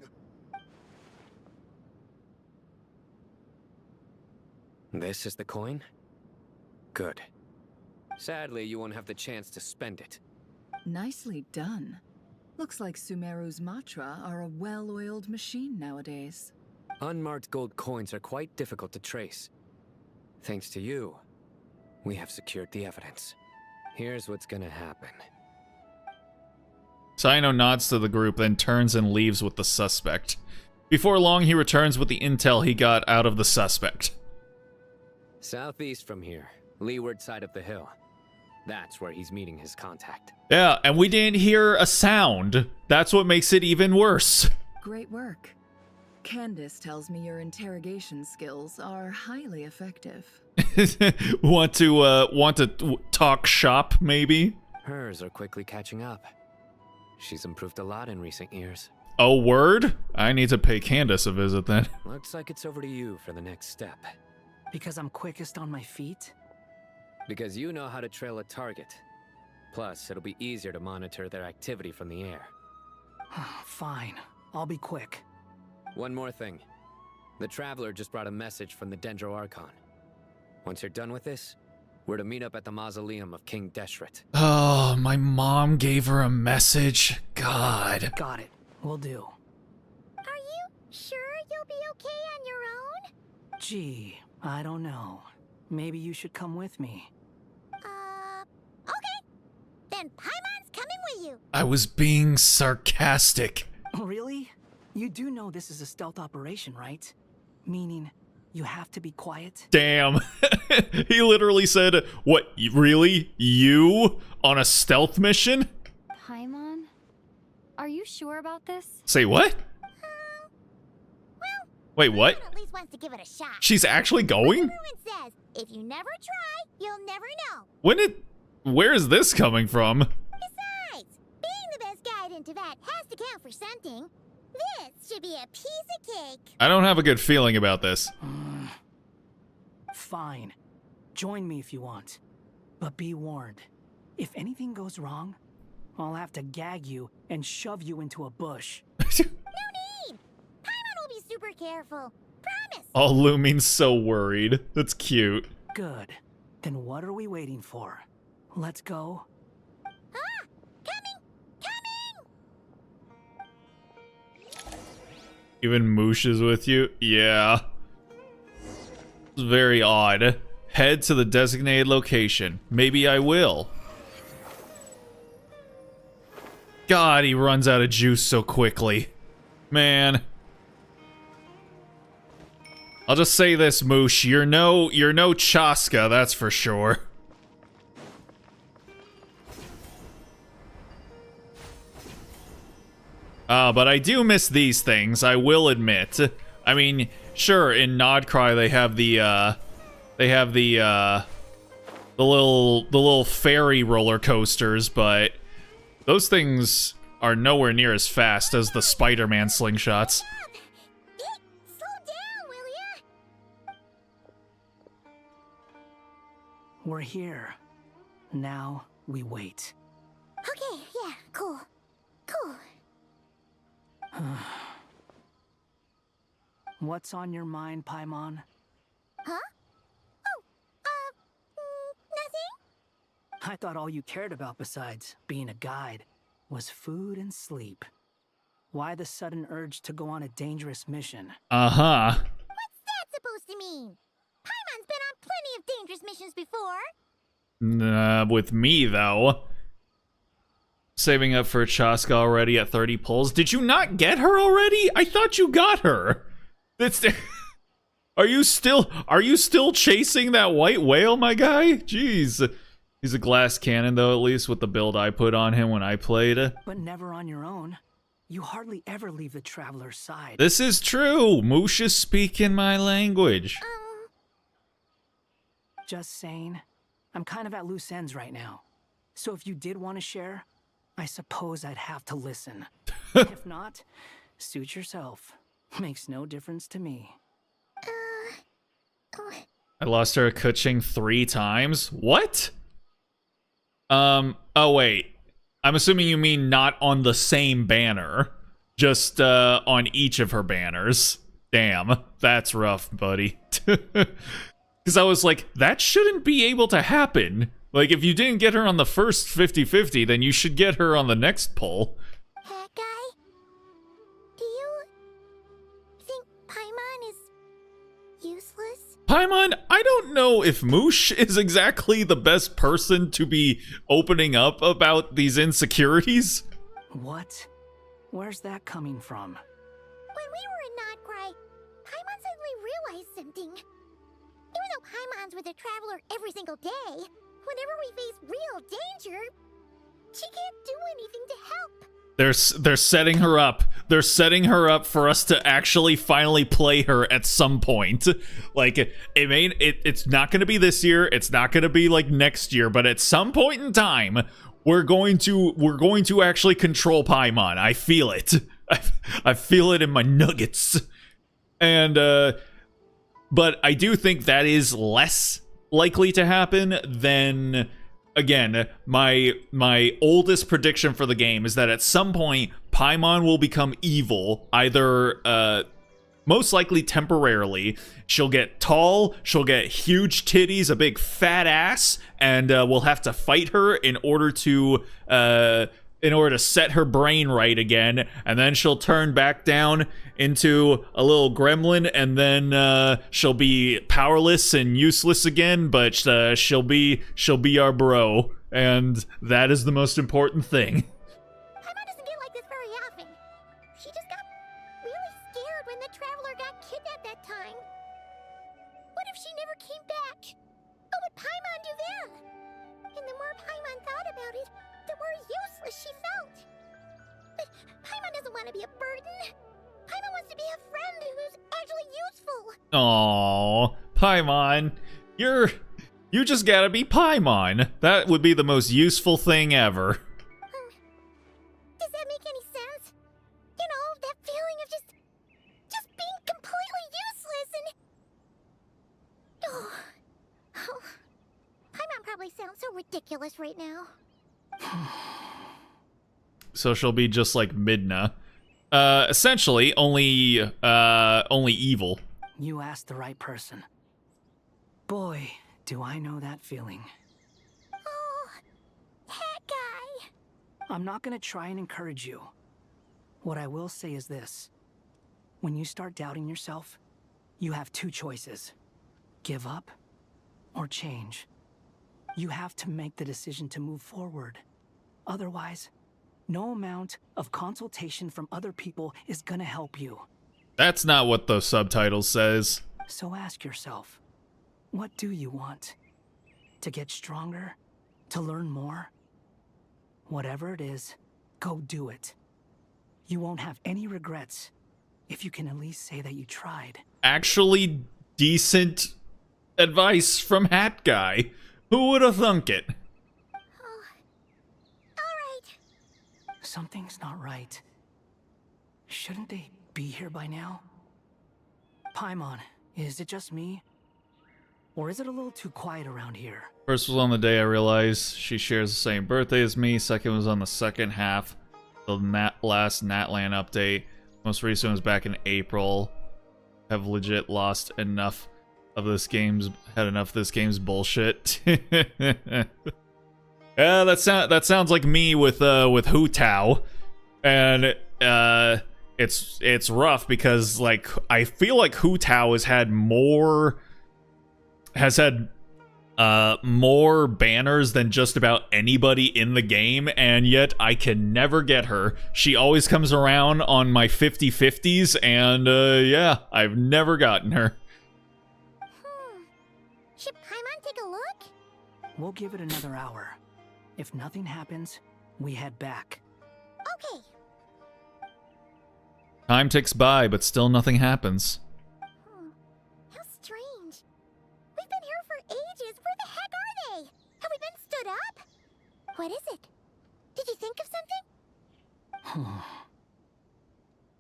This is the coin? Good. Sadly, you won't have the chance to spend it. Nicely done. Looks like Sumeru's Matra are a well-oiled machine nowadays. Unmarked gold coins are quite difficult to trace. Thanks to you, we have secured the evidence. Here's what's gonna happen. Sino nods to the group, then turns and leaves with the suspect. Before long, he returns with the intel he got out of the suspect. Southeast from here, leeward side of the hill. That's where he's meeting his contact. Yeah, and we didn't hear a sound. That's what makes it even worse. Great work. Candace tells me your interrogation skills are highly effective. Want to talk shop, maybe? Hers are quickly catching up. She's improved a lot in recent years. Oh, word? I need to pay Candace a visit then. Looks like it's over to you for the next step. Because I'm quickest on my feet? Because you know how to trail a target. Plus, it'll be easier to monitor their activity from the air. Fine. I'll be quick. One more thing. The Traveler just brought a message from the Dendro Archon. Once you're done with this, we're to meet up at the mausoleum of King Deshret. Oh, my mom gave her a message. God. Got it. Will do. Are you sure you'll be okay on your own? Gee, I don't know. Maybe you should come with me. Okay. Then Paimon's coming with you. I was being sarcastic. Really? You do know this is a stealth operation, right? Meaning, you have to be quiet? Damn. He literally said, what, really? You? On a stealth mission? Paimon? Are you sure about this? Say what? Well, Wait, what? Paimon at least wants to give it a shot. She's actually going? Everyone says, if you never try, you'll never know. Where is this coming from? Besides, being the best guide into that has to count for something. This should be a piece of cake. I don't have a good feeling about this. Fine. Join me if you want. But be warned. If anything goes wrong, I'll have to gag you and shove you into a bush. No need. Paimon will be super careful. Promise. Oh, Lumine's so worried. That's cute. Good. Then what are we waiting for? Let's go. Ah! Coming! Even Moosh is with you? Yeah. It's very odd. Head to the designated location. Maybe I will. God, he runs out of juice so quickly. Man. I'll just say this, Moosh. You're no Chaska, that's for sure. But I do miss these things, I will admit. I mean, sure, in Nodcry they have the little fairy roller coasters, but those things are nowhere near as fast as the Spider-Man slingshots. Slow down, will ya? We're here. Now we wait. Okay, yeah, cool. Cool. What's on your mind, Paimon? Huh? Oh, nothing? I thought all you cared about besides being a guide was food and sleep. Why the sudden urge to go on a dangerous mission? Uh-huh. What's that supposed to mean? Paimon's been on plenty of dangerous missions before. With me, though. Saving up for Chaska already at 30 pulls. Did you not get her already? I thought you got her. That's... Are you still chasing that white whale, my guy? Jeez. He's a glass cannon, though, at least with the build I put on him when I played. But never on your own. You hardly ever leave the Traveler's side. This is true. Moosh is speaking my language. Just saying. I'm kind of at loose ends right now. So if you did want to share, I suppose I'd have to listen. If not, suit yourself. Makes no difference to me. I lost her at Kuching 3 times? What? Oh wait. I'm assuming you mean not on the same banner. Just, on each of her banners. Damn, that's rough, buddy. Because I was like, that shouldn't be able to happen. Like, if you didn't get her on the first 50-50, then you should get her on the next poll. Hat guy? Do you think Paimon is useless? Paimon, I don't know if Moosh is exactly the best person to be opening up about these insecurities. What? Where's that coming from? When we were in Nodcry, Paimon suddenly realized something. Even though Paimon's with a Traveler every single day, whenever we face real danger, she can't do anything to help. They're setting her up. They're setting her up for us to actually finally play her at some point. Like, it's not going to be this year. It's not going to be like next year. But at some point in time, we're going to actually control Paimon. I feel it. I feel it in my nuggets. And but I do think that is less likely to happen than, again, my oldest prediction for the game is that at some point Paimon will become evil, either most likely temporarily. She'll get tall, she'll get huge titties, a big fat ass, and we'll have to fight her in order to set her brain right again, and then she'll turn back down into a little gremlin, and then she'll be powerless and useless again, but she'll be our bro, and that is the most important thing. Paimon doesn't get like this very often. She just got really scared when the Traveler got kidnapped that time. What if she never came back? What would Paimon do then? And the more Paimon thought about it, the more useless she felt. But Paimon doesn't want to be a burden. Paimon wants to be a friend who's actually useful. Aww, Paimon, you just gotta be Paimon. That would be the most useful thing ever. Does that make any sense? You know, that feeling of just being completely useless and... Oh, Paimon probably sounds so ridiculous right now. So she'll be just like Midna. Essentially, only evil. You asked the right person. Boy, do I know that feeling. Oh, that guy. I'm not gonna try and encourage you. What I will say is this. When you start doubting yourself, you have two choices. Give up or change. You have to make the decision to move forward. Otherwise, no amount of consultation from other people is gonna help you. That's not what the subtitle says. So ask yourself, what do you want? To get stronger? To learn more? Whatever it is, go do it. You won't have any regrets if you can at least say that you tried. Actually decent advice from Hat Guy. Who would have thunk it? Something's not right. Shouldn't they be here by now? Paimon, is it just me? Or is it a little too quiet around here? First was on the day I realized she shares the same birthday as me. Second was on the second half, the last Natlan update. Most recent was back in April. Have legit lost enough of this game's bullshit. That sounds like me with Hu Tao, and it's rough because like I feel like Hu Tao has had more banners than just about anybody in the game, and yet I can never get her. She always comes around on my 50/50s, and yeah, I've never gotten her. Should Paimon take a look? We'll give it another hour. If nothing happens, we head back. Okay. Time ticks by, but still nothing happens. How strange. We've been here for ages. Where the heck are they? Have we been stood up? What is it? Did you think of something?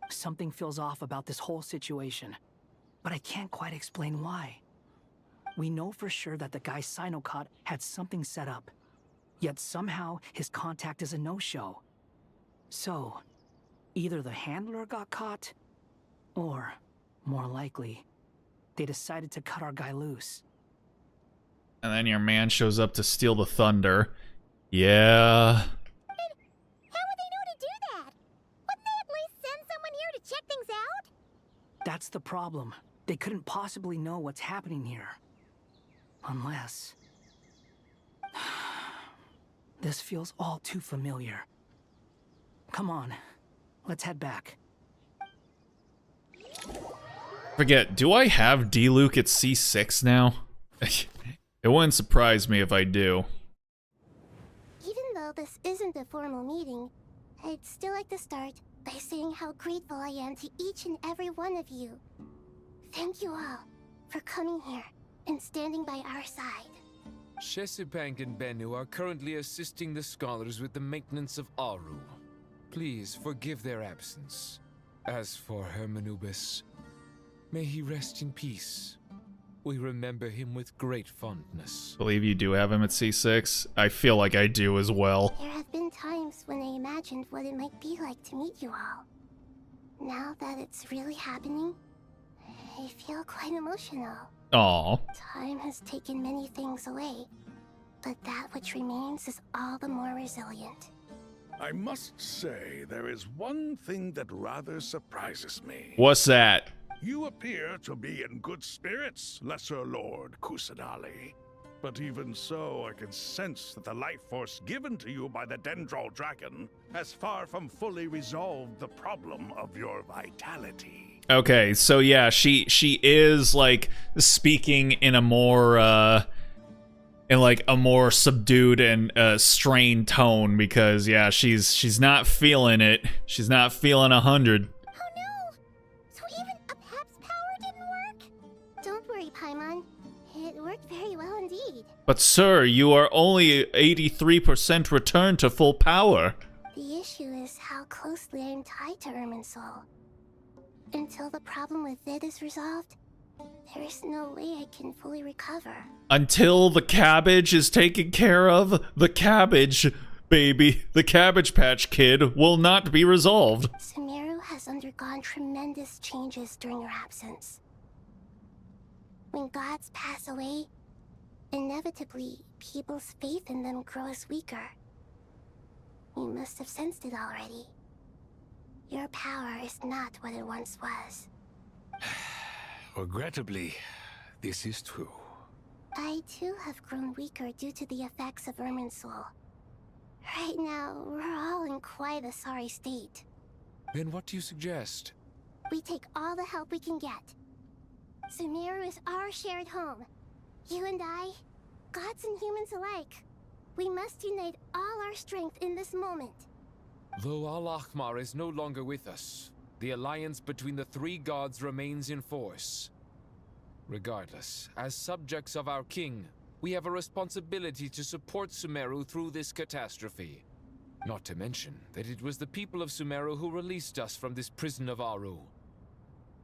Something feels off about this whole situation, but I can't quite explain why. We know for sure that the guy Sinocot had something set up. Yet somehow, his contact is a no-show. So, either the handler got caught, or, more likely, they decided to cut our guy loose. And then your man shows up to steal the thunder. Yeah. How would they know to do that? Wouldn't they at least send someone here to check things out? That's the problem. They couldn't possibly know what's happening here. Unless... This feels all too familiar. Come on, let's head back. Forget, do I have D-Luke at C6 now? It wouldn't surprise me if I do. Even though this isn't a formal meeting, I'd still like to start by saying how grateful I am to each and every one of you. Thank you all for coming here and standing by our side. Shesipank and Bennu are currently assisting the scholars with the maintenance of Aru. Please forgive their absence. As for Hermanubis, may he rest in peace. We remember him with great fondness. Believe you do have him at C6? I feel like I do as well. There have been times when I imagined what it might be like to meet you all. Now that it's really happening, I feel quite emotional. Aw. Time has taken many things away, but that which remains is all the more resilient. I must say, there is one thing that rather surprises me. What's that? You appear to be in good spirits, Lesser Lord Kusanali. But even so, I can sense that the life force given to you by the Dendral Dragon has far from fully resolved the problem of your vitality. Okay, so yeah, she is like speaking in a more in like a more subdued and strained tone because yeah, she's not feeling it. She's not feeling 100. Oh no! So even a Pep's power didn't work? Don't worry, Paimon. It worked very well indeed. But sir, you are only 83% returned to full power. The issue is how closely I am tied to Irminsul. Until the problem with it is resolved, there is no way I can fully recover. Until the cabbage is taken care of, the cabbage, baby, the Cabbage Patch Kid will not be resolved. Sumeru has undergone tremendous changes during your absence. When gods pass away, inevitably, people's faith in them grows weaker. You must have sensed it already. Your power is not what it once was. Regrettably, this is true. I too have grown weaker due to the effects of Irminsul. Right now, we're all in quite a sorry state. Then what do you suggest? We take all the help we can get. Sumeru is our shared home. You and I, gods and humans alike. We must unite all our strength in this moment. Though Al-Ahmar is no longer with us, the alliance between the three gods remains in force. Regardless, as subjects of our king, we have a responsibility to support Sumeru through this catastrophe. Not to mention that it was the people of Sumeru who released us from this prison of Aru.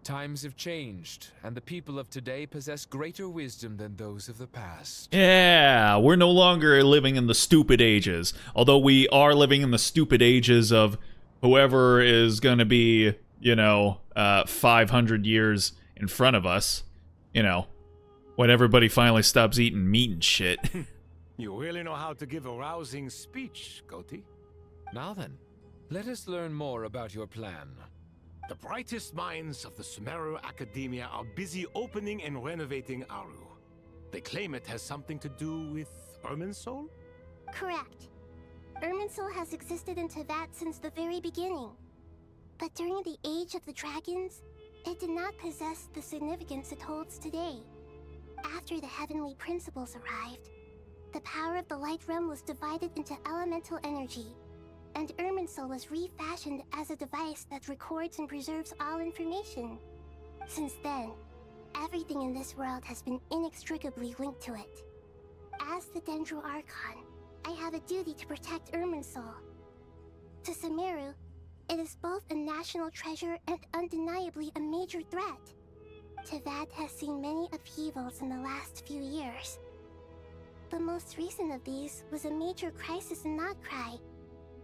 Times have changed, and the people of today possess greater wisdom than those of the past. Yeah, we're no longer living in the stupid ages. Although we are living in the stupid ages of whoever is gonna be, you know, 500 years in front of us. You know, when everybody finally stops eating meat and shit. You really know how to give a rousing speech, Goti. Now then, let us learn more about your plan. The brightest minds of the Sumeru Academia are busy opening and renovating Aru. They claim it has something to do with Irminsul? Correct. Irminsul has existed in Teyvat since the very beginning. But during the Age of the Dragons, it did not possess the significance it holds today. After the heavenly principles arrived, the power of the Light Realm was divided into elemental energy, and Irminsul was refashioned as a device that records and preserves all information. Since then, everything in this world has been inextricably linked to it. As the Dendro Archon, I have a duty to protect Irminsul. To Sumeru, it is both a national treasure and undeniably a major threat. Teyvat has seen many upheavals in the last few years. The most recent of these was a major crisis in Notcry,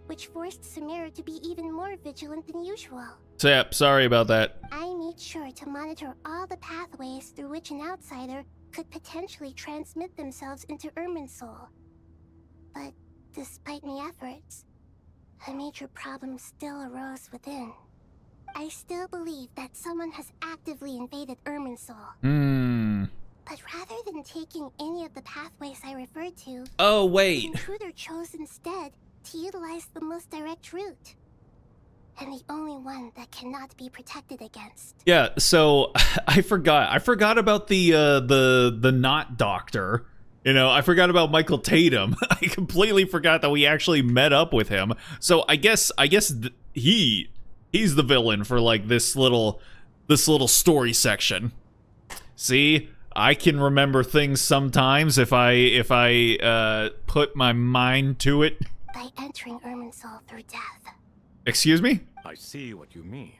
which forced Sumeru to be even more vigilant than usual. Yep, sorry about that. I made sure to monitor all the pathways through which an outsider could potentially transmit themselves into Irminsul. But despite my efforts, a major problem still arose within. I still believe that someone has actively invaded Irminsul. But rather than taking any of the pathways I referred to, Oh, the wait. intruder chose instead to utilize the most direct route. And the only one that cannot be protected against. Yeah, so I forgot about the not doctor. You know, I forgot about Michael Tatum. I completely forgot that we actually met up with him. So I guess he's the villain for like this little story section. See, I can remember things sometimes if I put my mind to it. By entering Irminsul through death. Excuse me? I see what you mean.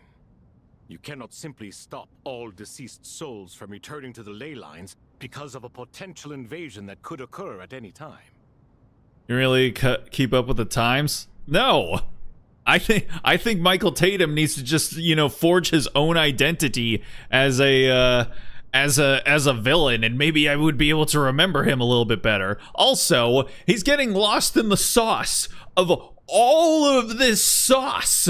You cannot simply stop all deceased souls from returning to the ley lines because of a potential invasion that could occur at any time. You really keep up with the times? No. I think Michael Tatum needs to just, you know, forge his own identity as a villain, and maybe I would be able to remember him a little bit better. Also, he's getting lost in the sauce of all of this sauce.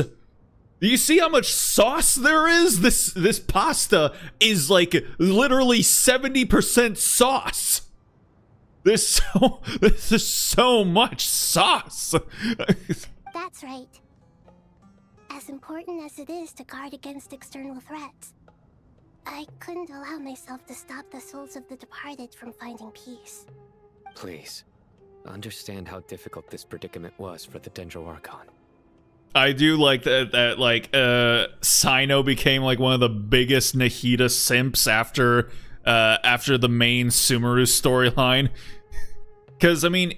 Do you see how much sauce there is? This pasta is like literally 70% sauce. This is so much sauce. That's right. As important as it is to guard against external threats, I couldn't allow myself to stop the souls of the departed from finding peace. Please, understand how difficult this predicament was for the Dendro Archon. I do like that like Sino became like one of the biggest Nahida simps after the main Sumeru storyline. Because I mean,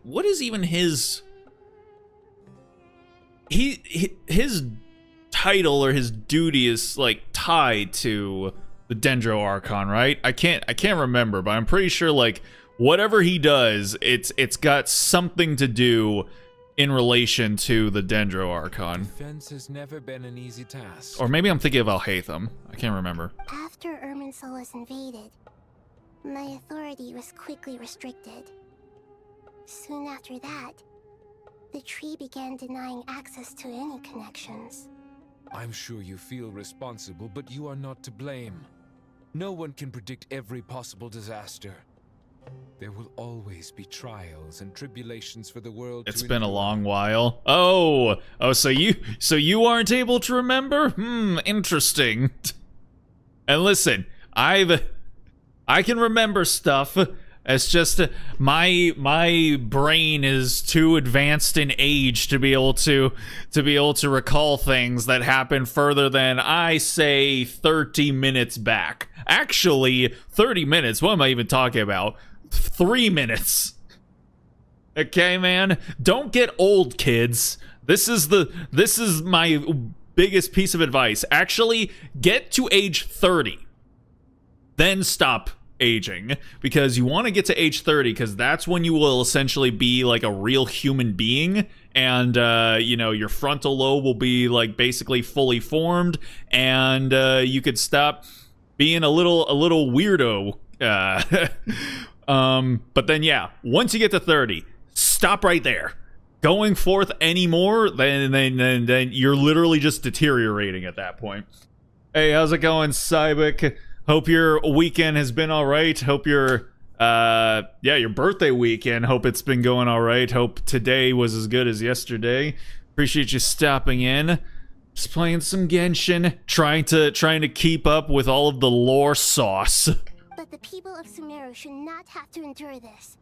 what is even his title or his duty is like tied to the Dendro Archon, right? I can't remember, but I'm pretty sure like whatever he does, it's got something to do in relation to the Dendro Archon. Defense has never been an easy task. Or maybe I'm thinking of Alhaitham. I can't remember. After Irminsul was invaded, my authority was quickly restricted. Soon after that, the tree began denying access to any connections. I'm sure you feel responsible, but you are not to blame. No one can predict every possible disaster. There will always be trials and tribulations for the world. It's been a long while. Oh, so you aren't able to remember? Interesting. And listen, I can remember stuff. It's just my brain is too advanced in age to be able to recall things that happened further than, I say, 30 minutes back. Actually, 30 minutes. What am I even talking about? 3 minutes. Okay, man. Don't get old, kids. This is my biggest piece of advice. Actually, get to age 30. Then stop aging, because you want to get to age 30, because that's when you will essentially be like a real human being, and you know, your frontal lobe will be like basically fully formed, and you could stop being a little weirdo. But then yeah, once you get to 30, stop right there. Going forth anymore, then you're literally just deteriorating at that point. Hey, how's it going, Cybik? Hope your weekend has been all right. Hope your birthday weekend. Hope it's been going all right. Hope today was as good as yesterday. Appreciate you stopping in. Just playing some Genshin, trying to keep up with all of the lore sauce. But the people of Sumeru should not have to endure this.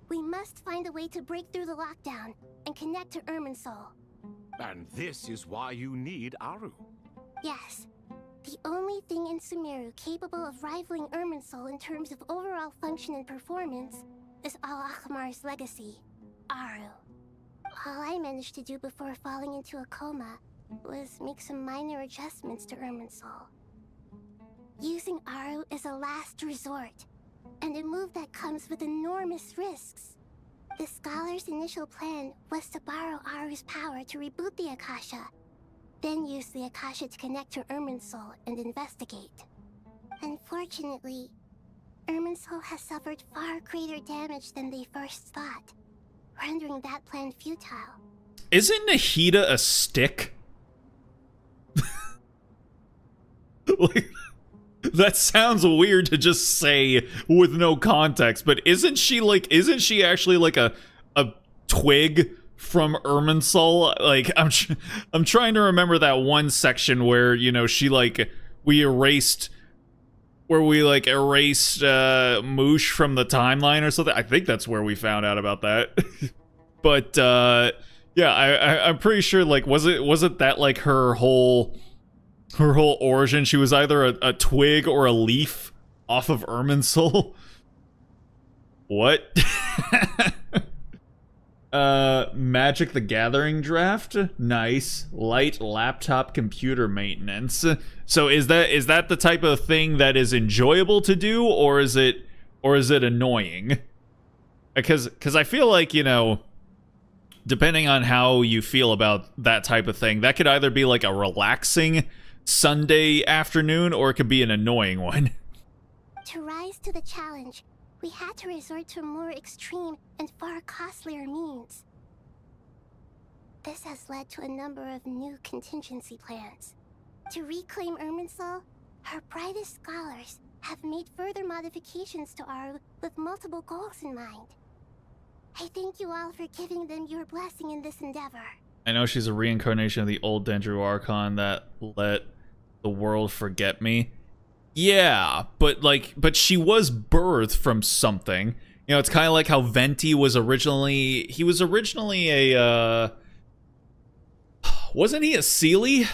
We must find a way to break through the lockdown and connect to Irminsul. And this is why you need Aru. Yes. The only thing in Sumeru capable of rivaling Irminsul in terms of overall function and performance is Al-Akhmar's legacy, Aru. All I managed to do before falling into a coma was make some minor adjustments to Irminsul. Using Aru is a last resort, and a move that comes with enormous risks. The scholar's initial plan was to borrow Aru's power to reboot the Akasha, then use the Akasha to connect to Irminsul and investigate. Unfortunately, Irminsul has suffered far greater damage than they first thought, rendering that plan futile. Isn't Nahida a stick? Like, that sounds weird to just say with no context, but isn't she actually like a twig from Irminsul? Like, I'm trying to remember that one section where, you know, we erased Moosh from the timeline or something. I think that's where we found out about that. But yeah, I'm pretty sure, like, wasn't that like her whole origin? She was either a twig or a leaf off of Irminsul. What? Magic the Gathering draft. Nice. Light laptop computer maintenance. So is that the type of thing that is enjoyable to do, or is it annoying? Because I feel like, you know, depending on how you feel about that type of thing, that could either be like a relaxing Sunday afternoon, or it could be an annoying one. To rise to the challenge, we had to resort to more extreme and far costlier means. This has led to a number of new contingency plans. To reclaim Irminsul, our brightest scholars have made further modifications to Aru with multiple goals in mind. I thank you all for giving them your blessing in this endeavor. I know she's a reincarnation of the old Dendro Archon that let the world forget me. Yeah, but she was birthed from something. You know, it's kind of like how Venti was originally... He was originally a, wasn't he a Seelie?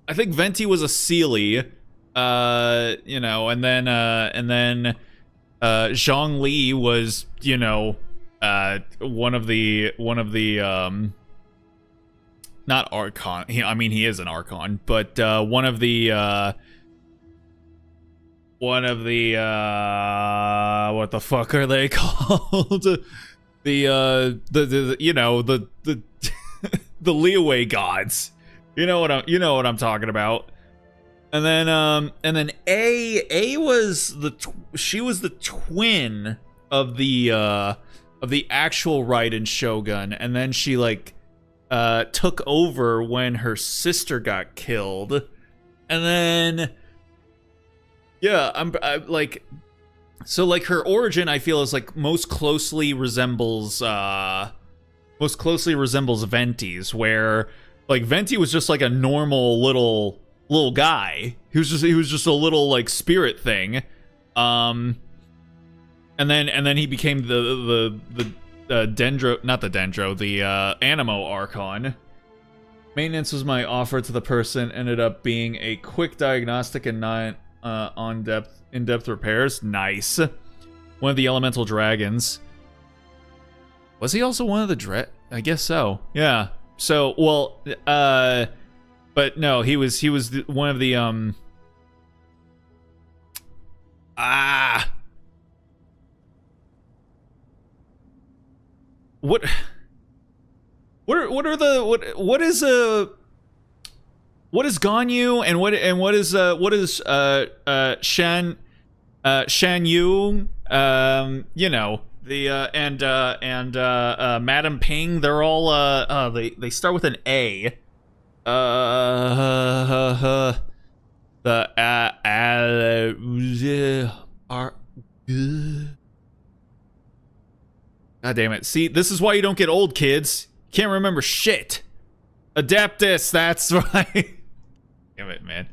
I think Venti was a Seelie. You know, and then Zhongli was, you know, one of the not Archon. I mean, he is an Archon, but one of the what the fuck are they called? the you know, the the Leeway gods. You know what I'm talking about. And then A was she was the twin of the actual Raiden Shogun, and then she like took over when her sister got killed. And then yeah, I'm like, so like her origin, I feel, is like most closely resembles Venti's, where like Venti was just like a normal little guy. He was just a little like spirit thing. And then he became the Dendro, not the Dendro, the Animo Archon. Maintenance was my offer to the person, ended up being a quick diagnostic and not in-depth repairs. Nice. One of the elemental dragons. Was he also one of the I guess so. Yeah. So, well, but no, he was one of the What is Ganyu, and what is Shan Yu, you know, the and Madam Ping, they're all they start with an A. God damn it. See, this is why you don't get old, kids. Can't remember shit. Adeptus, that's right. Damn it, man.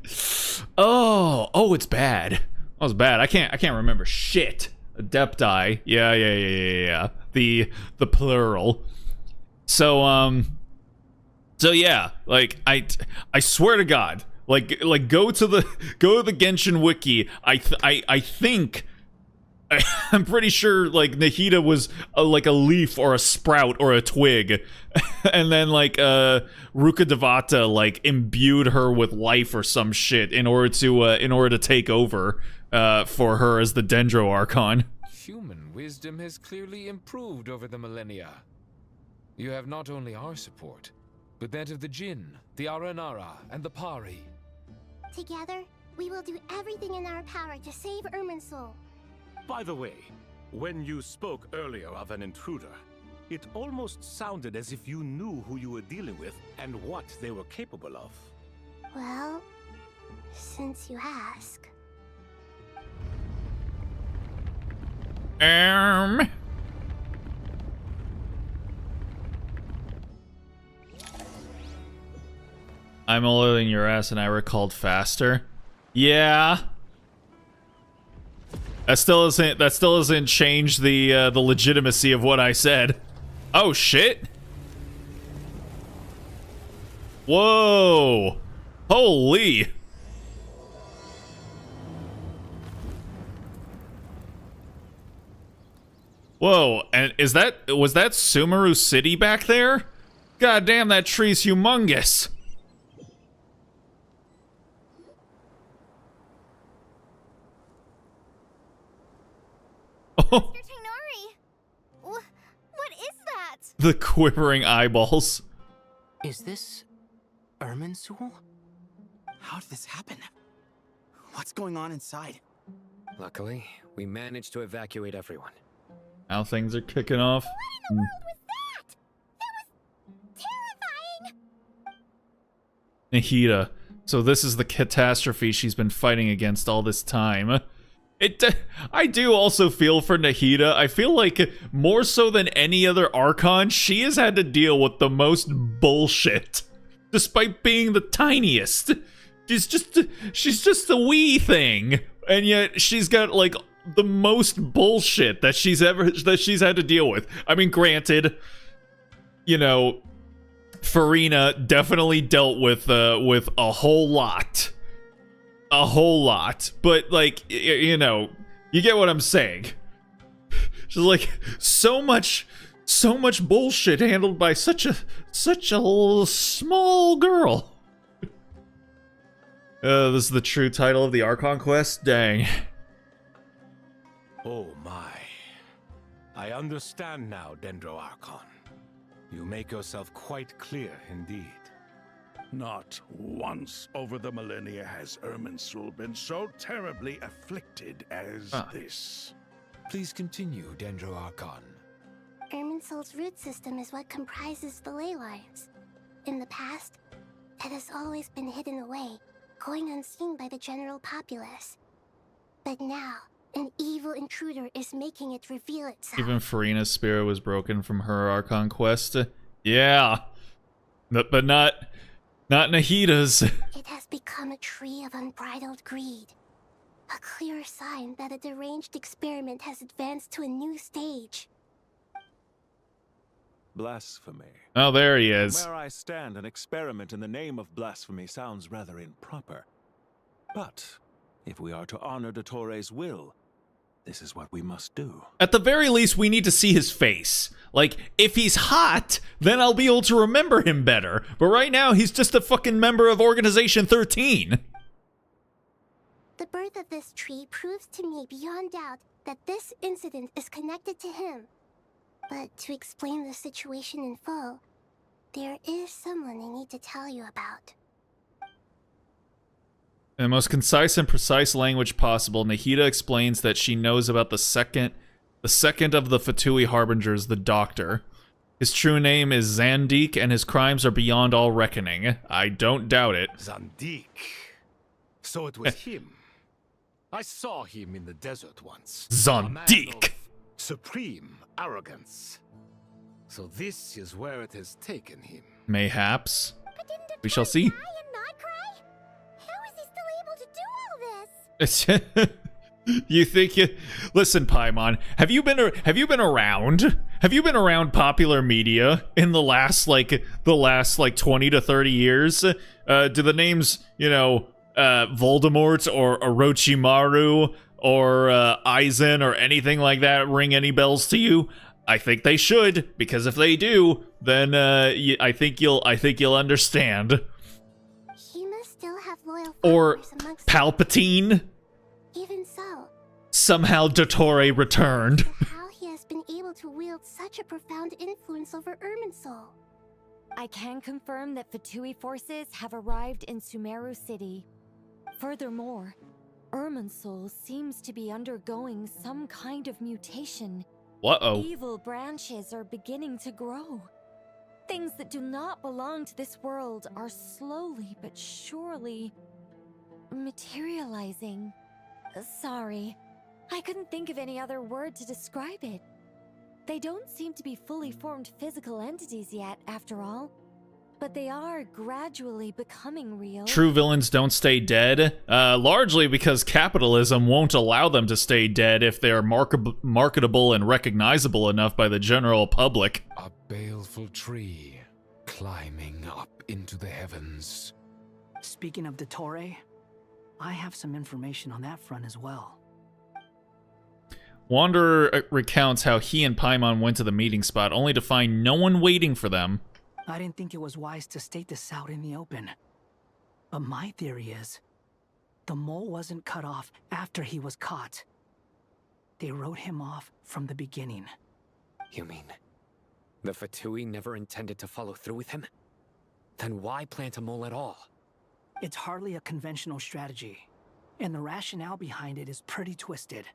Oh, it's bad. Oh, it's bad. I can't remember shit. Adepti. Yeah. The plural. So yeah, like I swear to God, like go to the Genshin wiki. I think I'm pretty sure like Nahida was like a leaf or a sprout or a twig, and then like Rukkhadevata like imbued her with life or some shit in order to take over for her as the Dendro Archon. Human wisdom has clearly improved over the millennia. You have not only our support, but that of the Jinn, the Aranara, and the Pari. Together, we will do everything in our power to save Irminsul. By the way, when you spoke earlier of an intruder, it almost sounded as if you knew who you were dealing with and what they were capable of. Well, since you ask. I'm older than your ass and I recalled faster. Yeah. That still doesn't change the legitimacy of what I said. Oh shit. Whoa. Holy. Whoa, and was that Sumeru City back there? God damn, that tree's humongous. Oh. Mr. Tignari! What is that? The quivering eyeballs. Is this Irminsul? How did this happen? What's going on inside? Luckily, we managed to evacuate everyone. Now things are kicking off. What in the world was that? That was terrifying! Nahida. So this is the catastrophe she's been fighting against all this time. I do also feel for Nahida. I feel like more so than any other Archon, she has had to deal with the most bullshit. Despite being the tiniest. She's just a wee thing. And yet she's got like the most bullshit that she's had to deal with. I mean, granted, you know, Farina definitely dealt with a whole lot. A whole lot. But like, you know, you get what I'm saying. She's like so much bullshit handled by such a little small girl. This is the true title of the Archon quest? Dang. Oh my. I understand now, Dendro Archon. You make yourself quite clear indeed. Not once over the millennia has Irminsul been so terribly afflicted as this. Please continue, Dendro Archon. Irminsul's root system is what comprises the ley lines. In the past, it has always been hidden away, going unseen by the general populace. But now, an evil intruder is making it reveal itself. Even Farina's spirit was broken from her Archon quest. Yeah. But not Nahida's. It has become a tree of unbridled greed. A clear sign that a deranged experiment has advanced to a new stage. Blasphemy. Oh, there he is. Where I stand, an experiment in the name of blasphemy sounds rather improper. But if we are to honor Dottoro's will, this is what we must do. At the very least, we need to see his face. Like, if he's hot, then I'll be able to remember him better. But right now, he's just a fucking member of Organization 13. The birth of this tree proves to me beyond doubt that this incident is connected to him. But to explain the situation in full, there is someone I need to tell you about. In the most concise and precise language possible, Nahida explains that she knows about the second of the Fatui Harbingers, the Doctor. His true name is Zandik, and his crimes are beyond all reckoning. I don't doubt it. Zandik. So it was him. I saw him in the desert once. Zandik! Supreme arrogance. So this is where it has taken him. Mayhaps. But didn't We shall see. die and not cry? How is he still able to do all this? You think you... Listen, Paimon, have you been around? Have you been around popular media in the last 20 to 30 years? Do the names, you know, Voldemort or Orochimaru or Aizen or anything like that ring any bells to you? I think they should, because if they do, then I think you'll understand. He must still have loyal Or followers amongst Palpatine. Even so, Somehow Dottore returned. how he has been able to wield such a profound influence over Irminsul. I can confirm that Fatui forces have arrived in Sumeru City. Furthermore, Irminsul seems to be undergoing some kind of mutation. Uh-oh. Evil branches are beginning to grow. Things that do not belong to this world are slowly but surely materializing. Sorry, I couldn't think of any other word to describe it. They don't seem to be fully formed physical entities yet, after all. But they are gradually becoming real. True villains don't stay dead, largely because capitalism won't allow them to stay dead if they're marketable and recognizable enough by the general public. A baleful tree climbing up into the heavens. Speaking of Dottore, I have some information on that front as well. Wanderer recounts how he and Paimon went to the meeting spot only to find no one waiting for them. I didn't think it was wise to state this out in the open. But my theory is, the mole wasn't cut off after he was caught. They wrote him off from the beginning. You mean the Fatui never intended to follow through with him? Then why plant a mole at all? It's hardly a conventional strategy, and the rationale behind it is pretty twisted.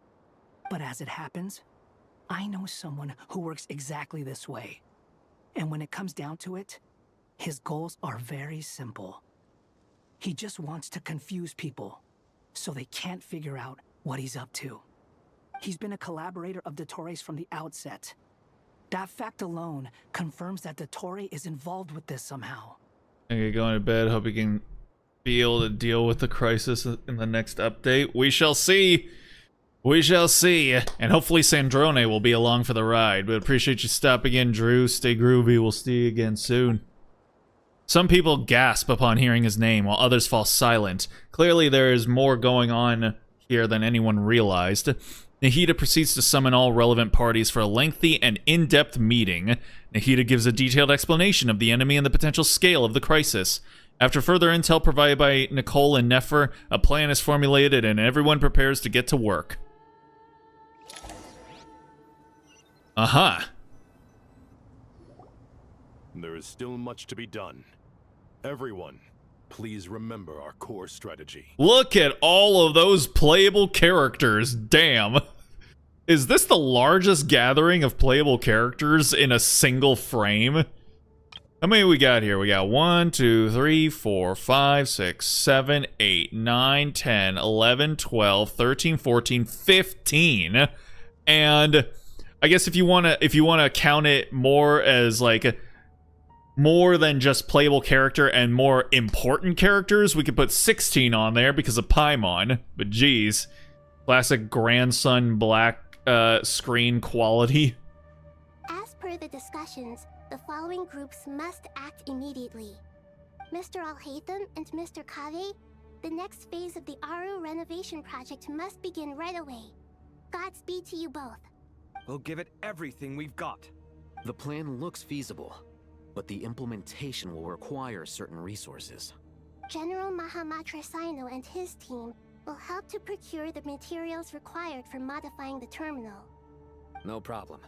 But as it happens, I know someone who works exactly this way. And when it comes down to it, his goals are very simple. He just wants to confuse people, so they can't figure out what he's up to. He's been a collaborator of Dottore from the outset. That fact alone confirms that Dottore is involved with this somehow. Okay, going to bed. Hope you can be able to deal with the crisis in the next update. We shall see. We shall see. And hopefully Sandrone will be along for the ride. But appreciate you stopping in, Drew. Stay groovy. We'll see you again soon. Some people gasp upon hearing his name, while others fall silent. Clearly there is more going on here than anyone realized. Nahida proceeds to summon all relevant parties for a lengthy and in-depth meeting. Nahida gives a detailed explanation of the enemy and the potential scale of the crisis. After further intel provided by Nicole and Nefer, a plan is formulated and everyone prepares to get to work. There is still much to be done. Everyone, please remember our core strategy. Look at all of those playable characters. Damn. Is this the largest gathering of playable characters in a single frame? How many we got here? We got 1, 2, 3, 4, 5, 6, 7, 8, 9, 10, 11, 12, 13, 14, 15. And I guess if you want to count it more as like more than just playable character and more important characters, we could put 16 on there because of Paimon. But geez, classic grandson black screen quality. As per the discussions, the following groups must act immediately. Mr. Alhaitham and Mr. Kave, the next phase of the Aru renovation project must begin right away. Godspeed to you both. We'll give it everything we've got. The plan looks feasible, but the implementation will require certain resources. General Mahamatra Sino and his team will help to procure the materials required for modifying the terminal. No problem.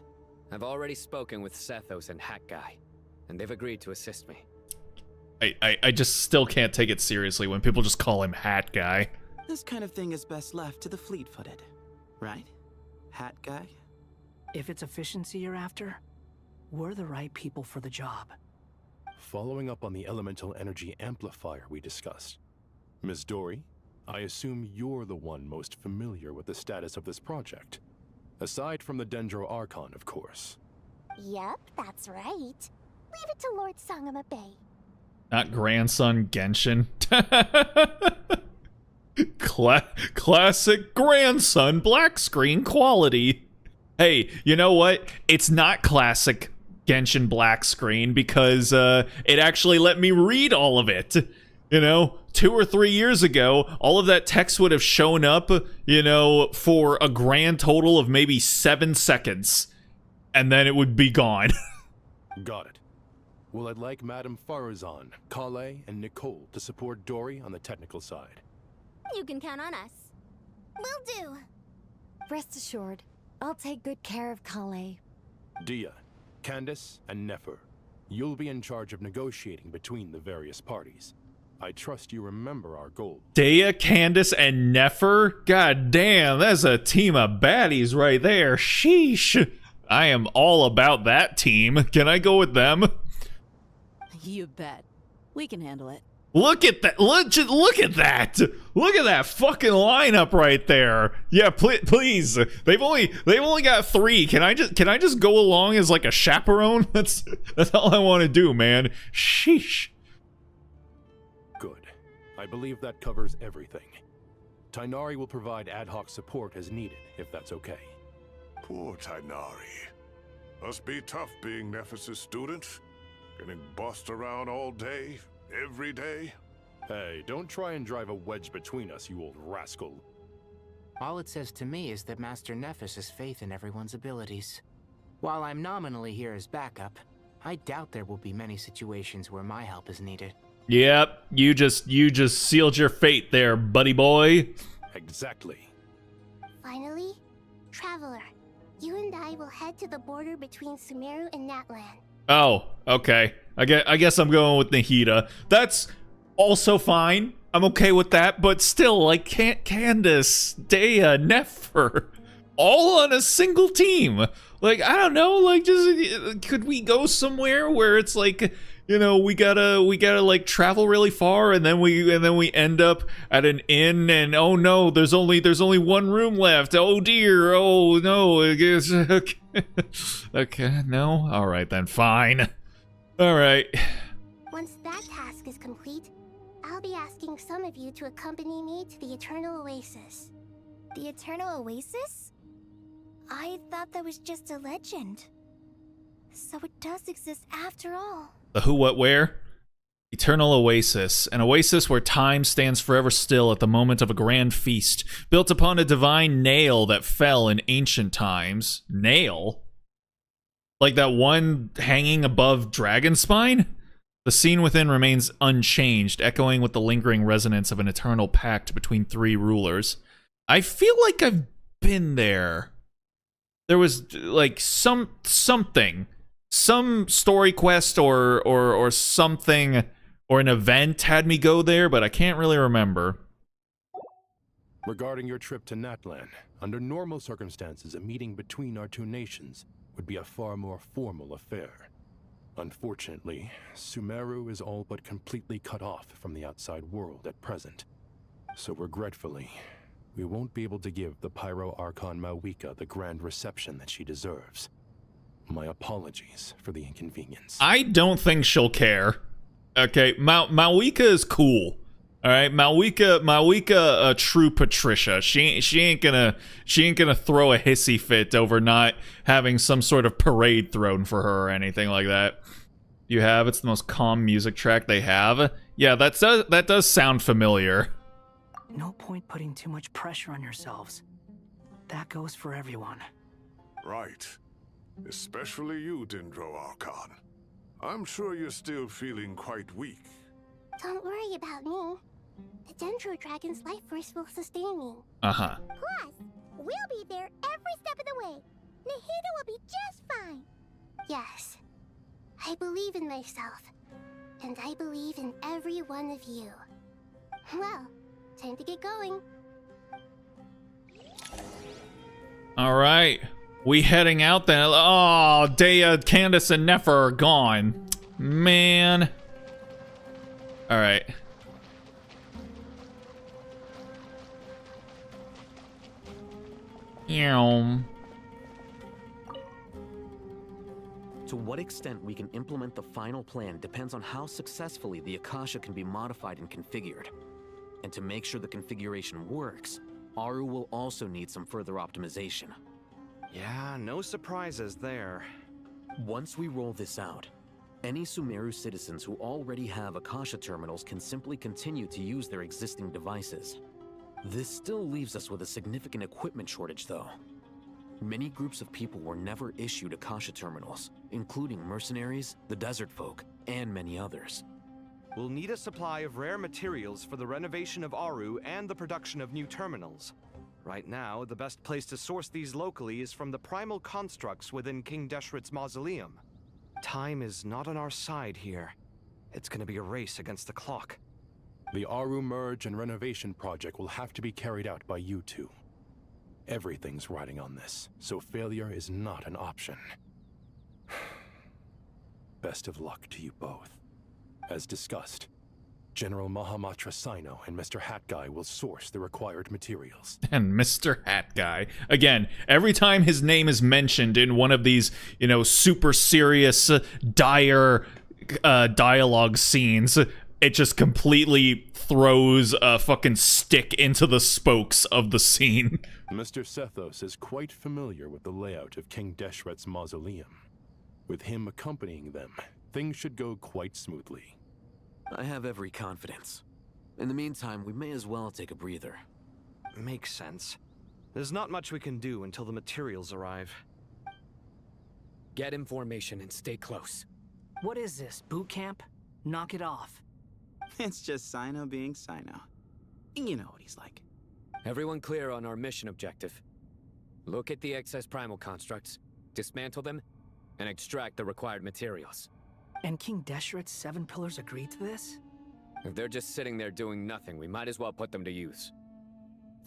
I've already spoken with Sethos and Hat Guy, and they've agreed to assist me. I just still can't take it seriously when people just call him Hat Guy. This kind of thing is best left to the fleet-footed, right? Hat Guy? If it's efficiency you're after, we're the right people for the job. Following up on the elemental energy amplifier we discussed, Ms. Dory, I assume you're the one most familiar with the status of this project. Aside from the Dendro Archon, of course. Yep, that's right. Leave it to Lord Sangama Bay. Not grandson Genshin. Classic grandson black screen quality. Hey, you know what? It's not classic Genshin black screen because it actually let me read all of it. You know, 2 or 3 years ago, all of that text would have shown up, you know, for a grand total of maybe 7 seconds. And then it would be gone. Got it. Well, I'd like Madame Farazan, Kale, and Nicole to support Dory on the technical side. You can count on us. Will do. Rest assured, I'll take good care of Kale. Dia, Candace, and Nefer, you'll be in charge of negotiating between the various parties. I trust you remember our goal. Dea, Candace, and Nefer? God damn, that's a team of baddies right there. Sheesh. I am all about that team. Can I go with them? You bet. We can handle it. Look at that. Look at that. Look at that fucking lineup right there. Yeah, please. They've only got 3. Can I just go along as like a chaperone? That's all I want to do, man. Sheesh. Good. I believe that covers everything. Tainari will provide ad hoc support as needed, if that's okay. Poor Tainari. Must be tough being Nephis' student. Getting bossed around all day, every day. Hey, don't try and drive a wedge between us, you old rascal. All it says to me is that Master Nephis has faith in everyone's abilities. While I'm nominally here as backup, I doubt there will be many situations where my help is needed. Yep, you just sealed your fate there, buddy boy. Exactly. Finally, Traveler, you and I will head to the border between Sumeru and Natlan. Oh, okay. I guess I'm going with Nahida. That's also fine. I'm okay with that, but still, like, Candace, Dea, Nefer, all on a single team. Like, I don't know, like, just, could we go somewhere where it's like, you know, we gotta like travel really far, and then we end up at an inn, and oh no, there's only one room left. Oh dear. Oh no. I guess okay. No. All right then. Fine. All right. Once that task is complete, I'll be asking some of you to accompany me to the Eternal Oasis. The Eternal Oasis? I thought that was just a legend. So it does exist after all. The who, what, where? Eternal Oasis. An oasis where time stands forever still at the moment of a grand feast, built upon a divine nail that fell in ancient times. Nail? Like that one hanging above Dragonspine? The scene within remains unchanged, echoing with the lingering resonance of an eternal pact between three rulers. I feel like I've been there. There was, like, something. Some story quest or something, or an event had me go there, but I can't really remember. Regarding your trip to Natlan, under normal circumstances, a meeting between our two nations would be a far more formal affair. Unfortunately, Sumeru is all but completely cut off from the outside world at present. So regretfully, we won't be able to give the Pyro Archon Mawika the grand reception that she deserves. My apologies for the inconvenience. I don't think she'll care. Okay, Mawika is cool. All right, Mawika, a true Patricia. She ain't gonna throw a hissy fit over not having some sort of parade thrown for her or anything like that. It's the most calm music track they have. Yeah, that does sound familiar. No point putting too much pressure on yourselves. That goes for everyone. Right. Especially you, Dendro Archon. I'm sure you're still feeling quite weak. Don't worry about me. The Dendro Dragon's life force will sustain me. Uh-huh. Plus, we'll be there every step of the way. Nahida will be just fine. Yes. I believe in myself. And I believe in every one of you. Well, time to get going. All right. We heading out then. Oh, Dea, Candace, and Nefer are gone. Man. All right. To what extent we can implement the final plan depends on how successfully the Akasha can be modified and configured. And to make sure the configuration works, Aru will also need some further optimization. Yeah, no surprises there. Once we roll this out, any Sumeru citizens who already have Akasha terminals can simply continue to use their existing devices. This still leaves us with a significant equipment shortage, though. Many groups of people were never issued Akasha terminals, including mercenaries, the desert folk, and many others. We'll need a supply of rare materials for the renovation of Aru and the production of new terminals. Right now, the best place to source these locally is from the primal constructs within King Deshret's mausoleum. Time is not on our side here. It's gonna be a race against the clock. The Aru merge and renovation project will have to be carried out by you two. Everything's riding on this, so failure is not an option. Best of luck to you both. As discussed, General Mahamatra Sino and Mr. Hat Guy will source the required materials. And Mr. Hat Guy. Again, every time his name is mentioned in one of these, you know, super serious, dire dialogue scenes, it just completely throws a fucking stick into the spokes of the scene. Mr. Sethos is quite familiar with the layout of King Deshret's mausoleum. With him accompanying them, things should go quite smoothly. I have every confidence. In the meantime, we may as well take a breather. Makes sense. There's not much we can do until the materials arrive. Get information and stay close. What is this, boot camp? Knock it off. It's just Sino being Sino. You know what he's like. Everyone clear on our mission objective. Look at the excess primal constructs, dismantle them, and extract the required materials. And King Desheret's 7 pillars agreed to this? If they're just sitting there doing nothing, we might as well put them to use.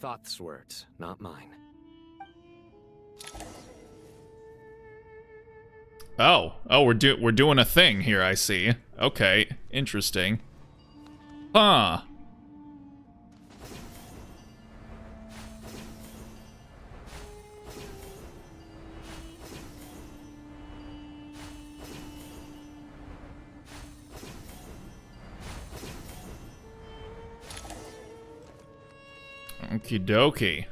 Thoth's words, not mine. Oh, we're doing a thing here, I see. Okay, interesting. Huh. Okie dokie.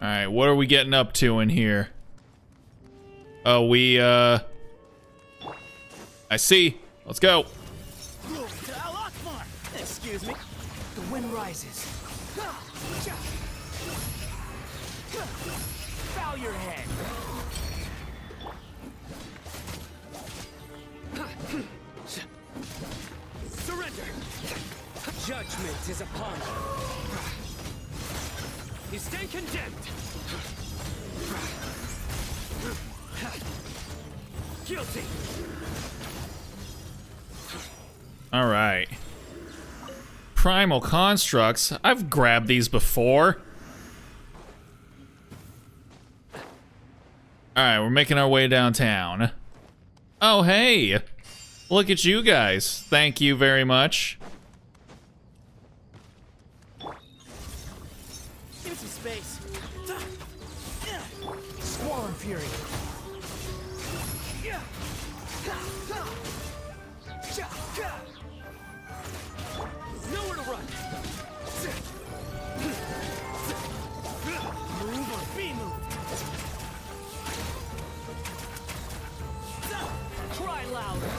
Alright, what are we getting up to in here? Oh, I see. Let's go. Excuse me. The wind rises. Bow your head. Surrender! Judgment is upon you. You stand condemned. Guilty. All right. Primal constructs. I've grabbed these before. All right, we're making our way downtown. Oh, hey. Look at you guys. Thank you very much. Give me some space. Squall and fury. Nowhere to run. Move or be moved. Cry louder.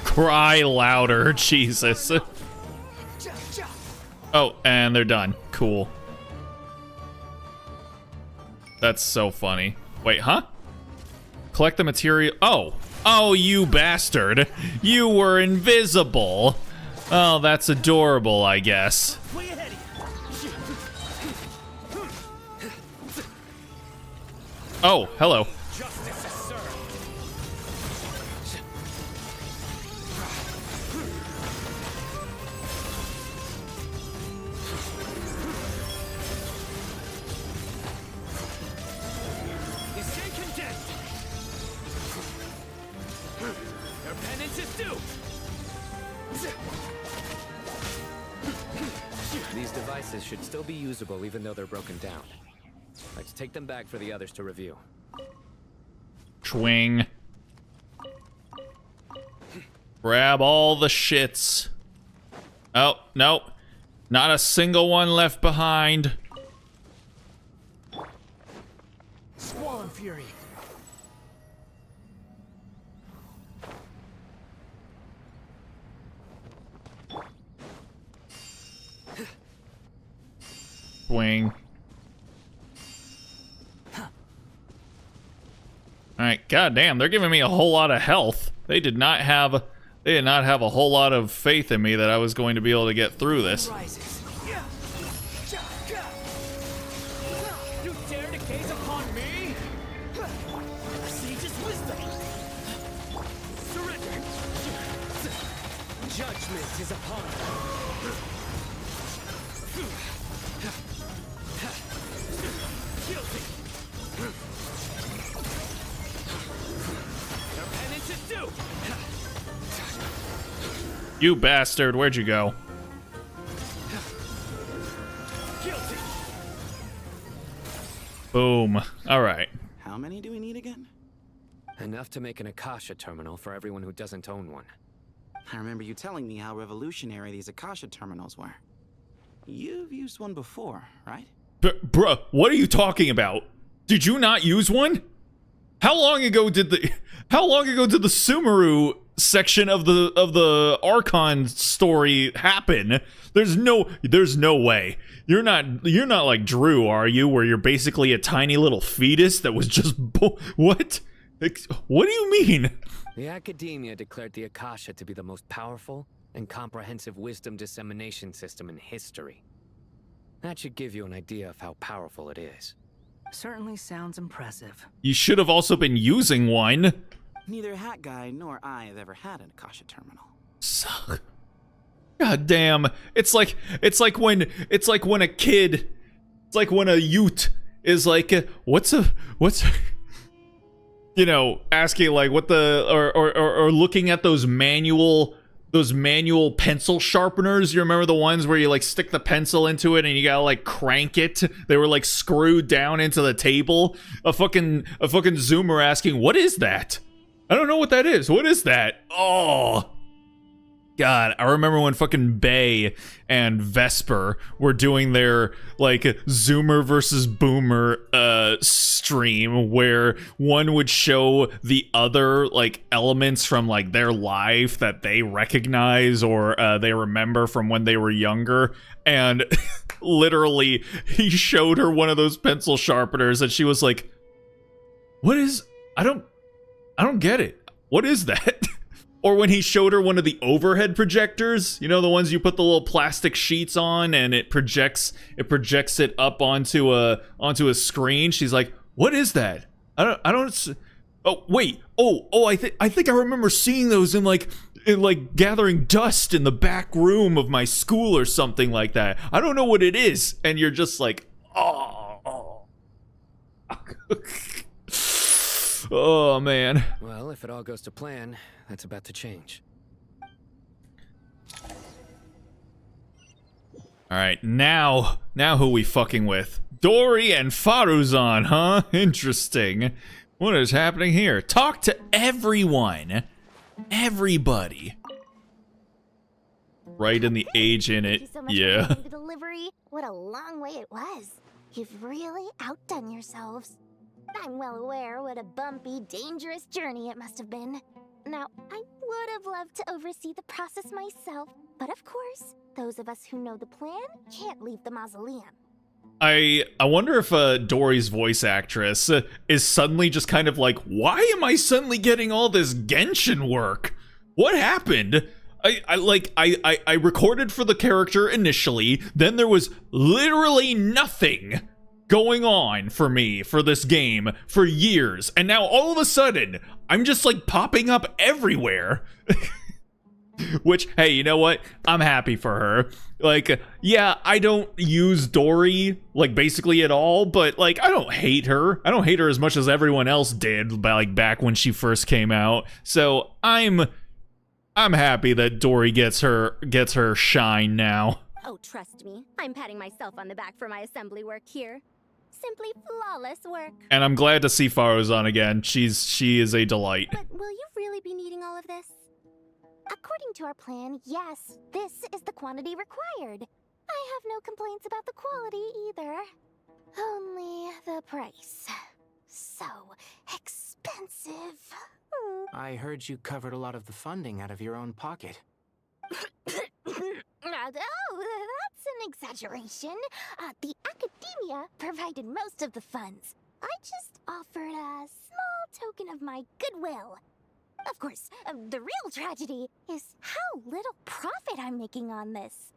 Cry louder, Jesus. Oh, and they're done. Cool. That's so funny. Wait, huh? Collect the material. Oh, you bastard. You were invisible. Oh, that's adorable, I guess. Oh, hello. Justice is served. You stand condemned. Your penance is due. These devices should still be usable even though they're broken down. Let's take them back for the others to review. Swing. Grab all the shits. Oh, no. Not a single one left behind. Squall and fury. Swing. Alright, goddamn, they're giving me a whole lot of health. They did not have a whole lot of faith in me that I was going to be able to get through this. You dare to gaze upon me? Sage's wisdom. Surrender. Judgment is upon you. Guilty. Your penance is due. You bastard, where'd you go? Guilty. Boom. Alright. How many do we need again? Enough to make an Akasha terminal for everyone who doesn't own one. I remember you telling me how revolutionary these Akasha terminals were. You've used one before, right? Bruh, what are you talking about? Did you not use one? How long ago did the Sumeru section of the Archon story happen. There's no way. You're not like Drew, are you? Where you're basically a tiny little fetus that was just what? What do you mean? The Academia declared the Akasha to be the most powerful and comprehensive wisdom dissemination system in history. That should give you an idea of how powerful it is. Certainly sounds impressive. You should have also been using one. Neither Hat Guy nor I have ever had an Akasha terminal. Suck. God damn. It's like when a kid, it's like when a youth is like, what's you know, asking like what the or looking at those manual pencil sharpeners. You remember the ones where you like stick the pencil into it and you gotta like crank it? They were like screwed down into the table. A fucking Zoomer asking, what is that? I don't know what that is. What is that? Oh God, I remember when fucking Bay and Vesper were doing their like Zoomer versus Boomer stream, where one would show the other like elements from like their life that they recognize or they remember from when they were younger, and literally he showed her one of those pencil sharpeners and she was like, what is, I don't get it. What is that? Or when he showed her one of the overhead projectors, you know, the ones you put the little plastic sheets on and it projects it up onto a screen. She's like, "What is that?" I don't. Oh wait. Oh. I think I remember seeing those in like gathering dust in the back room of my school or something like that. I don't know what it is. And you're just like, oh. Oh man. Well, if it all goes to plan, that's about to change. Alright, now who we fucking with? Dory and Faruzan, huh? Interesting. What is happening here? Talk to everyone. Everybody. Right in the age in it. Yeah. The delivery. What a long way it was. You've really outdone yourselves. I'm well aware what a bumpy, dangerous journey it must have been. Now, I would have loved to oversee the process myself, but of course, those of us who know the plan can't leave the mausoleum. I wonder if Dory's voice actress is suddenly just kind of like, why am I suddenly getting all this Genshin work? What happened? I recorded for the character initially, then there was literally nothing going on for me for this game for years, and now all of a sudden I'm just like popping up everywhere. Which, hey, you know what? I'm happy for her. Like, yeah, I don't use Dory like basically at all, but like I don't hate her. I don't hate her as much as everyone else did like back when she first came out. So I'm happy that Dory gets her shine now. Oh, trust me, I'm patting myself on the back for my assembly work here. Simply flawless work. And I'm glad to see Faruzan again. She is a delight. But will you really be needing all of this? According to our plan, yes, this is the quantity required. I have no complaints about the quality either. Only the price. So expensive. I heard you covered a lot of the funding out of your own pocket. Oh, that's an exaggeration. The Academia provided most of the funds. I just offered a small token of my goodwill. Of course, the real tragedy is how little profit I'm making on this.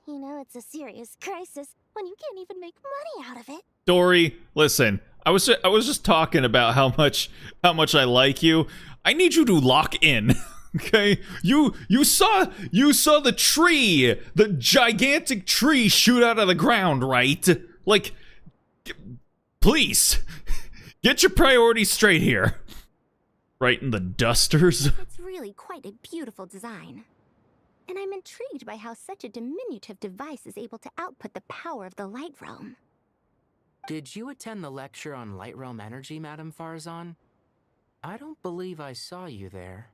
You know, it's a serious crisis when you can't even make money out of it. Dory, listen. I was just talking about how much I like you. I need you to lock in. Okay? You saw the tree, the gigantic tree shoot out of the ground, right? Like, please get your priorities straight here. Right in the dusters. It's really quite a beautiful design. And I'm intrigued by how such a diminutive device is able to output the power of the Light Realm. Did you attend the lecture on Light Realm energy, Madame Farzan? I don't believe I saw you there.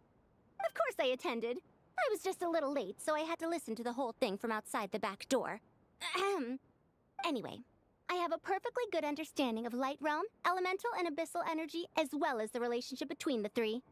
Of course I attended. I was just a little late, so I had to listen to the whole thing from outside the back door. Anyway, I have a perfectly good understanding of Light Realm, elemental and abyssal energy, as well as the relationship between the three.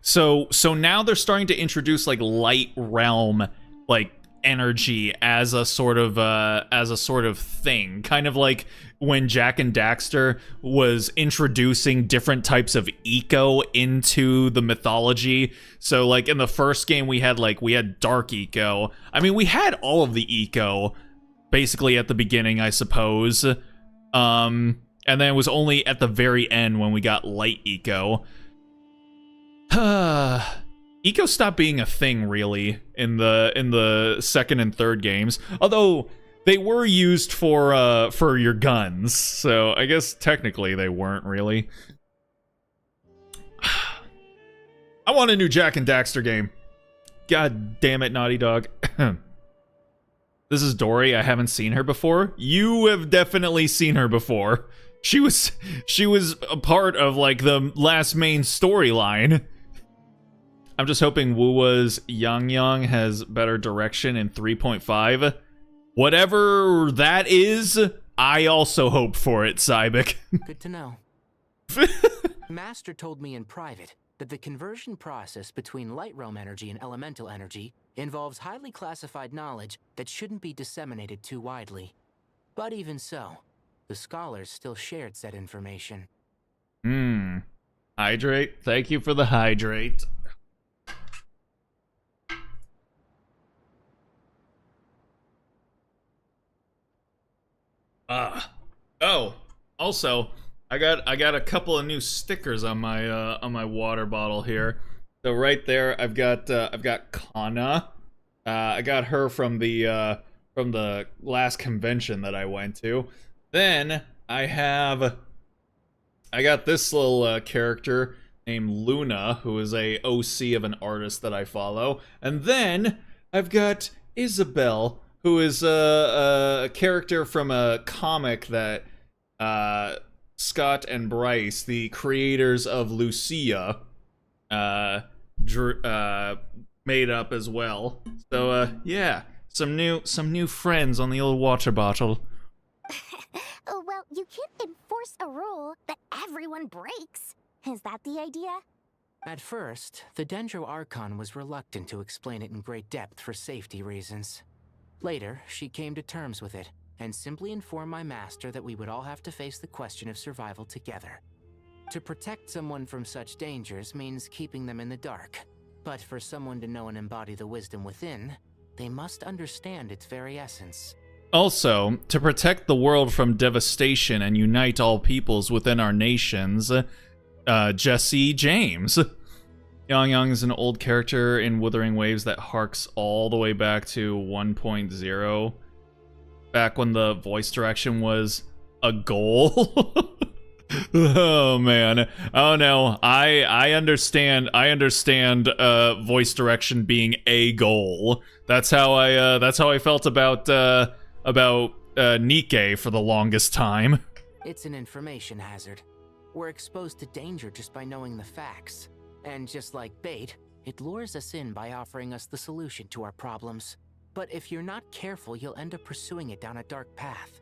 So now they're starting to introduce like light realm like energy as a sort of thing, kind of like when Jack and Daxter was introducing different types of eco into the mythology. So like in the first game we had dark eco. I mean, we had all of the eco basically at the beginning, I suppose. And then it was only at the very end when we got light eco. Eco stopped being a thing really in the second and third games, although they were used for your guns, so I guess technically they weren't really. I want a new Jack and Daxter game. God damn it, Naughty Dog. This is Dory. I haven't seen her before. You have definitely seen her before. She was a part of like the last main storyline. I'm just hoping Wuwa's Yang has better direction in 3.5. Whatever that is, I also hope for it, Cybek. Good to know. Master told me in private that the conversion process between light realm energy and elemental energy involves highly classified knowledge that shouldn't be disseminated too widely. But even so, the scholars still shared said information. Hydrate. Thank you for the hydrate. Oh, also, I got a couple of new stickers on my water bottle here. So right there, I've got Kana. I got her from the last convention that I went to. Then I got this little character named Luna, who is a OC of an artist that I follow. And then I've got Isabel, who is a character from a comic that Scott and Bryce, the creators of Lucia, made up as well. So yeah, some new friends on the old water bottle. Oh, well, you can't enforce a rule that everyone breaks. Is that the idea? At first, the Dendro Archon was reluctant to explain it in great depth for safety reasons. Later, she came to terms with it, and simply informed my master that we would all have to face the question of survival together. To protect someone from such dangers means keeping them in the dark. But for someone to know and embody the wisdom within, they must understand its very essence. Also, to protect the world from devastation and unite all peoples within our nations, Jesse James. Yang is an old character in Wuthering Waves that harks all the way back to 1.0. Back when the voice direction was a goal. Oh man. Oh no. I understand voice direction being a goal. That's how I felt about Nikke for the longest time. It's an information hazard. We're exposed to danger just by knowing the facts. And just like bait, it lures us in by offering us the solution to our problems. But if you're not careful, you'll end up pursuing it down a dark path.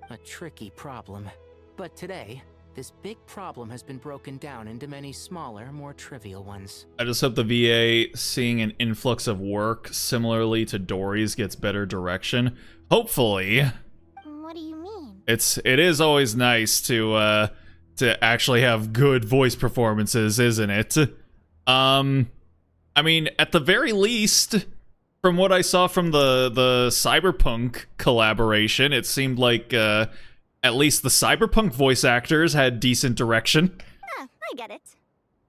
A tricky problem. But today, this big problem has been broken down into many smaller, more trivial ones. I just hope the VA, seeing an influx of work similarly to Dory's, gets better direction. Hopefully. What do you mean? It is always nice to actually have good voice performances, isn't it? I mean, at the very least, from what I saw from the Cyberpunk collaboration, it seemed like at least the Cyberpunk voice actors had decent direction. Ah, I get it.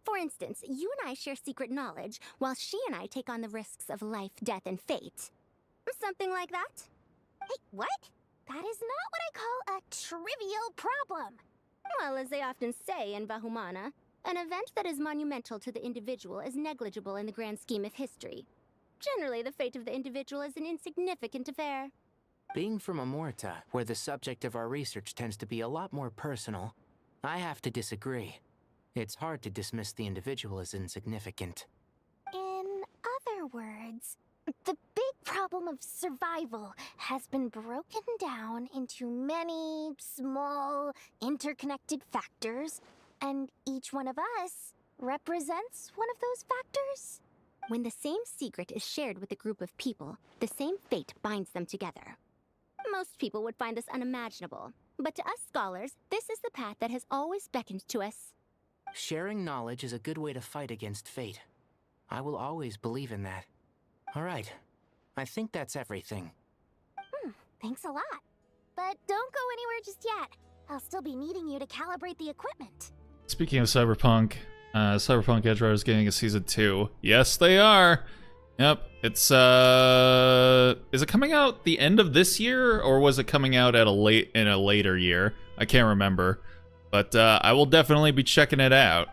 For instance, you and I share secret knowledge, while she and I take on the risks of life, death, and fate. Something like that? Hey, what? That is not what I call a trivial problem. Well, as they often say in Vahumana, an event that is monumental to the individual is negligible in the grand scheme of history. Generally, the fate of the individual is an insignificant affair. Being from Amorta, where the subject of our research tends to be a lot more personal, I have to disagree. It's hard to dismiss the individual as insignificant. In other words, the big problem of survival has been broken down into many small, interconnected factors, and each one of us represents one of those factors? When the same secret is shared with a group of people, the same fate binds them together. Most people would find this unimaginable, but to us scholars, this is the path that has always beckoned to us. Sharing knowledge is a good way to fight against fate. I will always believe in that. All right. I think that's everything. Thanks a lot. But don't go anywhere just yet. I'll still be needing you to calibrate the equipment. Speaking of Cyberpunk, Cyberpunk Edge Runners getting a season 2. Yes, they are. Yep, it's is it coming out the end of this year, or was it coming out at a later year? I can't remember, but I will definitely be checking it out.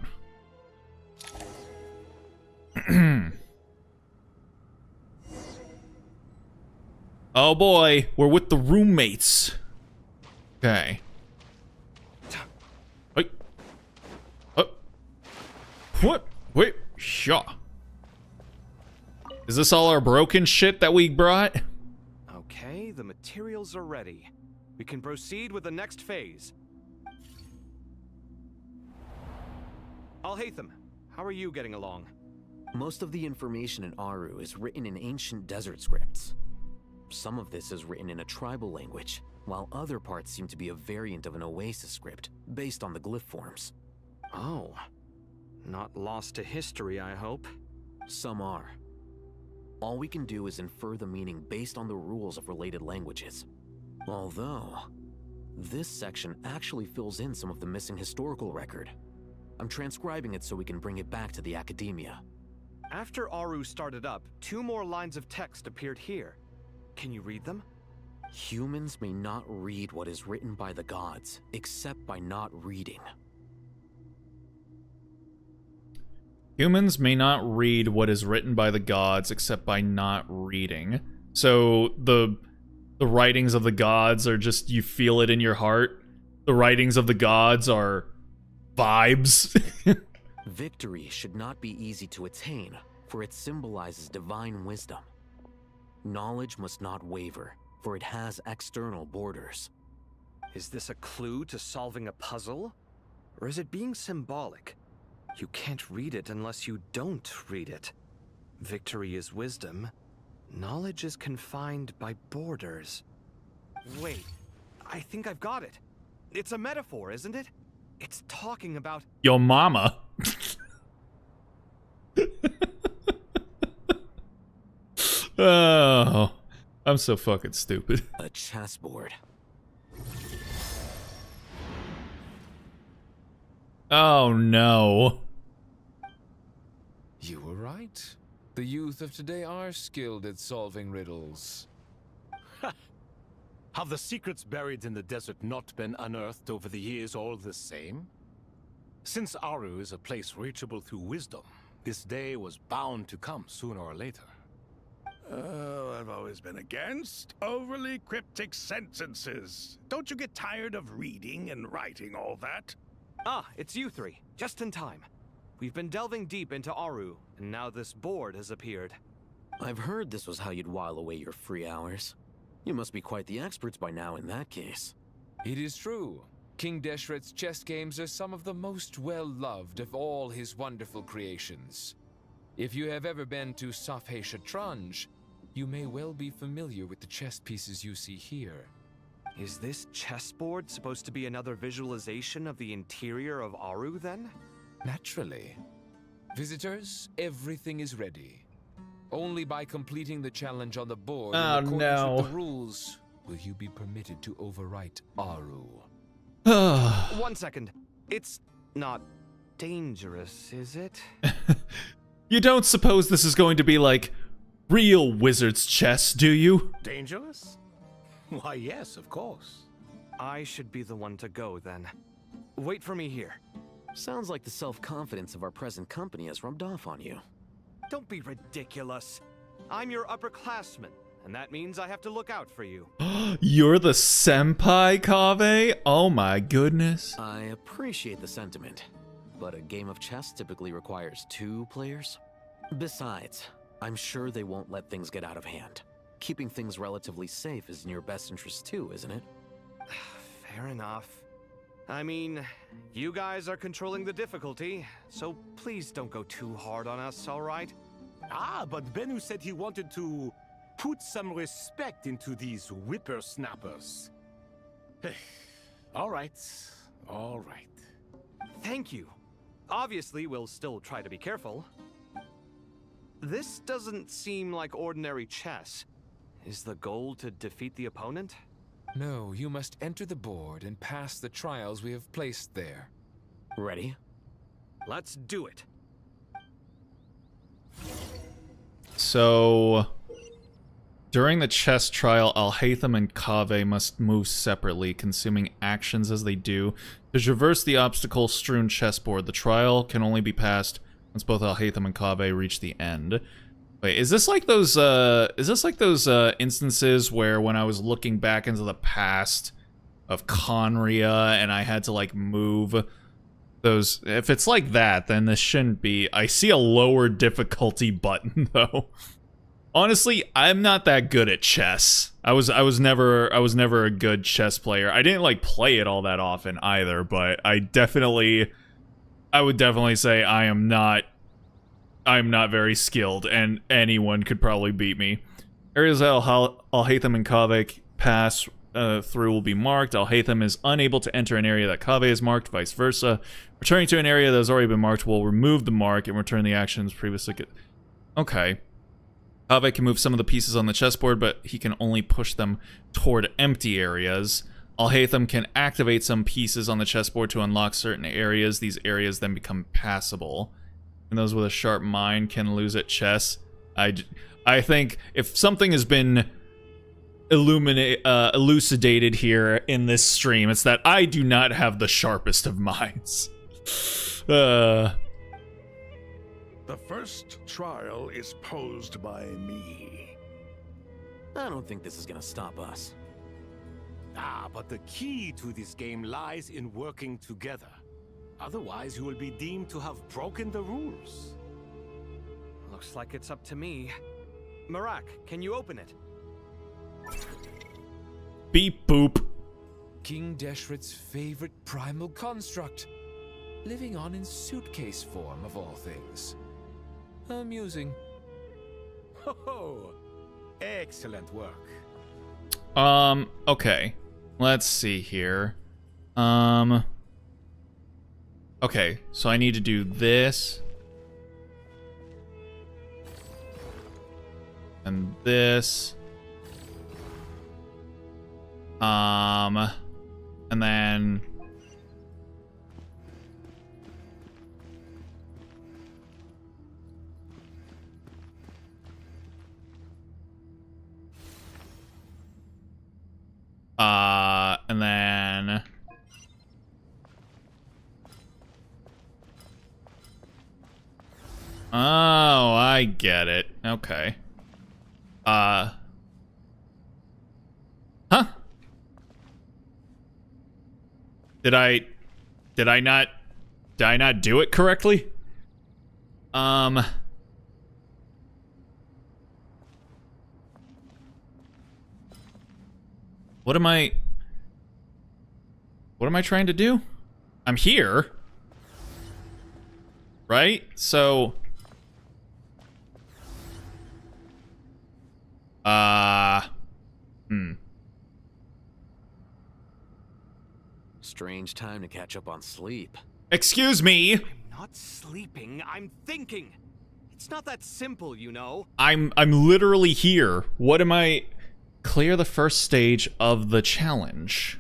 Oh boy, we're with the roommates. Okay. Wait. What? Wait. Shaw. Is this all our broken shit that we brought? Okay, the materials are ready. We can proceed with the next phase. Alhaitham, how are you getting along? Most of the information in Aru is written in ancient desert scripts. Some of this is written in a tribal language, while other parts seem to be a variant of an Oasis script, based on the glyph forms. Oh. Not lost to history, I hope. Some are. All we can do is infer the meaning based on the rules of related languages. Although, this section actually fills in some of the missing historical record. I'm transcribing it so we can bring it back to the academia. After Aru started up, 2 more lines of text appeared here. Can you read them? Humans may not read what is written by the gods, except by not reading. Humans may not read what is written by the gods except by not reading. So the writings of the gods are just, you feel it in your heart. The writings of the gods are vibes. Victory should not be easy to attain, for it symbolizes divine wisdom. Knowledge must not waver, for it has external borders. Is this a clue to solving a puzzle? Or is it being symbolic? You can't read it unless you don't read it. Victory is wisdom. Knowledge is confined by borders. Wait, I think I've got it. It's a metaphor, isn't it? It's talking about... Your mama. Oh, I'm so fucking stupid. A chessboard. Oh no. You were right. The youth of today are skilled at solving riddles. Have the secrets buried in the desert not been unearthed over the years all the same? Since Aru is a place reachable through wisdom, this day was bound to come sooner or later. Oh, I've always been against overly cryptic sentences. Don't you get tired of reading and writing all that? Ah, it's you 3. Just in time. We've been delving deep into Aru, and now this board has appeared. I've heard this was how you'd while away your free hours. You must be quite the experts by now in that case. It is true. King Deshret's chess games are some of the most well-loved of all his wonderful creations. If you have ever been to Safhe Shatranj, you may well be familiar with the chess pieces you see here. Is this chessboard supposed to be another visualization of the interior of Aru, then? Naturally. Visitors, everything is ready. Only by completing the challenge on the board in accordance with the rules will you be permitted to overwrite Aru. 1 second. It's not dangerous, is it? You don't suppose this is going to be like real wizard's chess, do you? Dangerous? Why, yes, of course. I should be the one to go, then. Wait for me here. Sounds like the self-confidence of our present company has rubbed off on you. Don't be ridiculous. I'm your upperclassman, and that means I have to look out for you. You're the senpai, Kaveh? Oh my goodness. I appreciate the sentiment, but a game of chess typically requires 2 players. Besides, I'm sure they won't let things get out of hand. Keeping things relatively safe is in your best interest too, isn't it? Fair enough. I mean, you guys are controlling the difficulty, so please don't go too hard on us, alright? Ah, but Bennu said he wanted to put some respect into these whippersnappers. All right. Thank you. Obviously, we'll still try to be careful. This doesn't seem like ordinary chess. Is the goal to defeat the opponent? No, you must enter the board and pass the trials we have placed there. Ready? Let's do it. So, during the chess trial, Alhaitham and Kaveh must move separately, consuming actions as they do. To traverse the obstacle-strewn chessboard, the trial can only be passed once both Alhaitham and Kaveh reach the end. Wait, is this like those instances where when I was looking back into the past of Conria and I had to like move those? If it's like that, then this shouldn't be. I see a lower difficulty button though. Honestly, I'm not that good at chess. I was never a good chess player. I didn't like play it all that often either, but I would definitely say I am not very skilled, and anyone could probably beat me. Areas that Alhaitham and Kaveh pass through will be marked. Alhaitham is unable to enter an area that Kaveh is marked, vice versa. Returning to an area that has already been marked will remove the mark and return the actions previously. Okay. Kaveh can move some of the pieces on the chessboard, but he can only push them toward empty areas. Alhaitham can activate some pieces on the chessboard to unlock certain areas. These areas then become passable. And those with a sharp mind can lose at chess. I think if something has been elucidated here in this stream, it's that I do not have the sharpest of minds. The first trial is posed by me. I don't think this is gonna stop us. Ah, but the key to this game lies in working together. Otherwise, you will be deemed to have broken the rules. Looks like it's up to me. Marak, can you open it? Beep boop. King Deshret's favorite primal construct. Living on in suitcase form, of all things. Amusing. Ho-ho! Excellent work. Okay. Let's see here. Okay, so I need to do this. And this. And then... and then... Oh, I get it. Okay. Huh? Did I not do it correctly? What am I trying to do? I'm here. Right? So Strange time to catch up on sleep. Excuse me. I'm not sleeping, I'm thinking. It's not that simple, you know. I'm literally here. What am I? Clear the first stage of the challenge.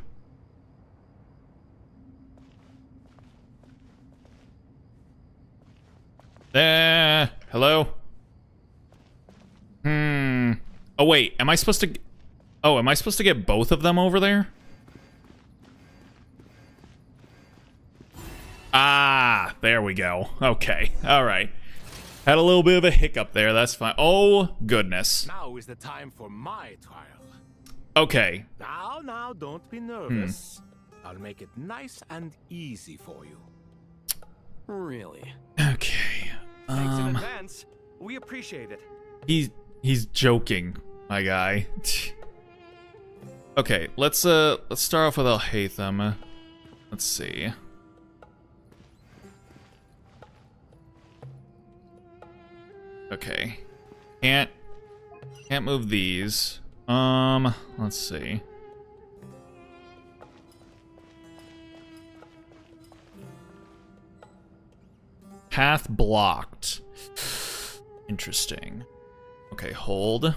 Hello? Oh wait, am I supposed to... Oh, am I supposed to get both of them over there? Ah, there we go. Okay, alright. Had a little bit of a hiccup there, that's fine. Oh, goodness. Now is the time for my trial. Okay. Now, don't be nervous. I'll make it nice and easy for you. Really? Okay. Thanks in advance. We appreciate it. He's joking, my guy. Okay, let's start off with Alhaitham. Let's see. Okay. Can't move these. Let's see. Path blocked. Interesting. Okay, hold.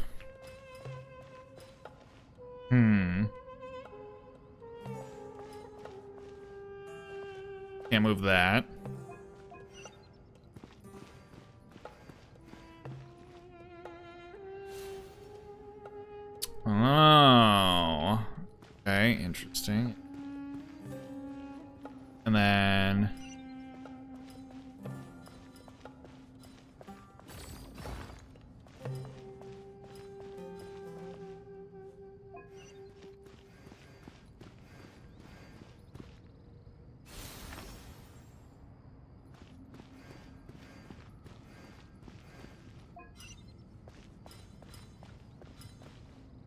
Can't move that. Oh. Okay, interesting. And then...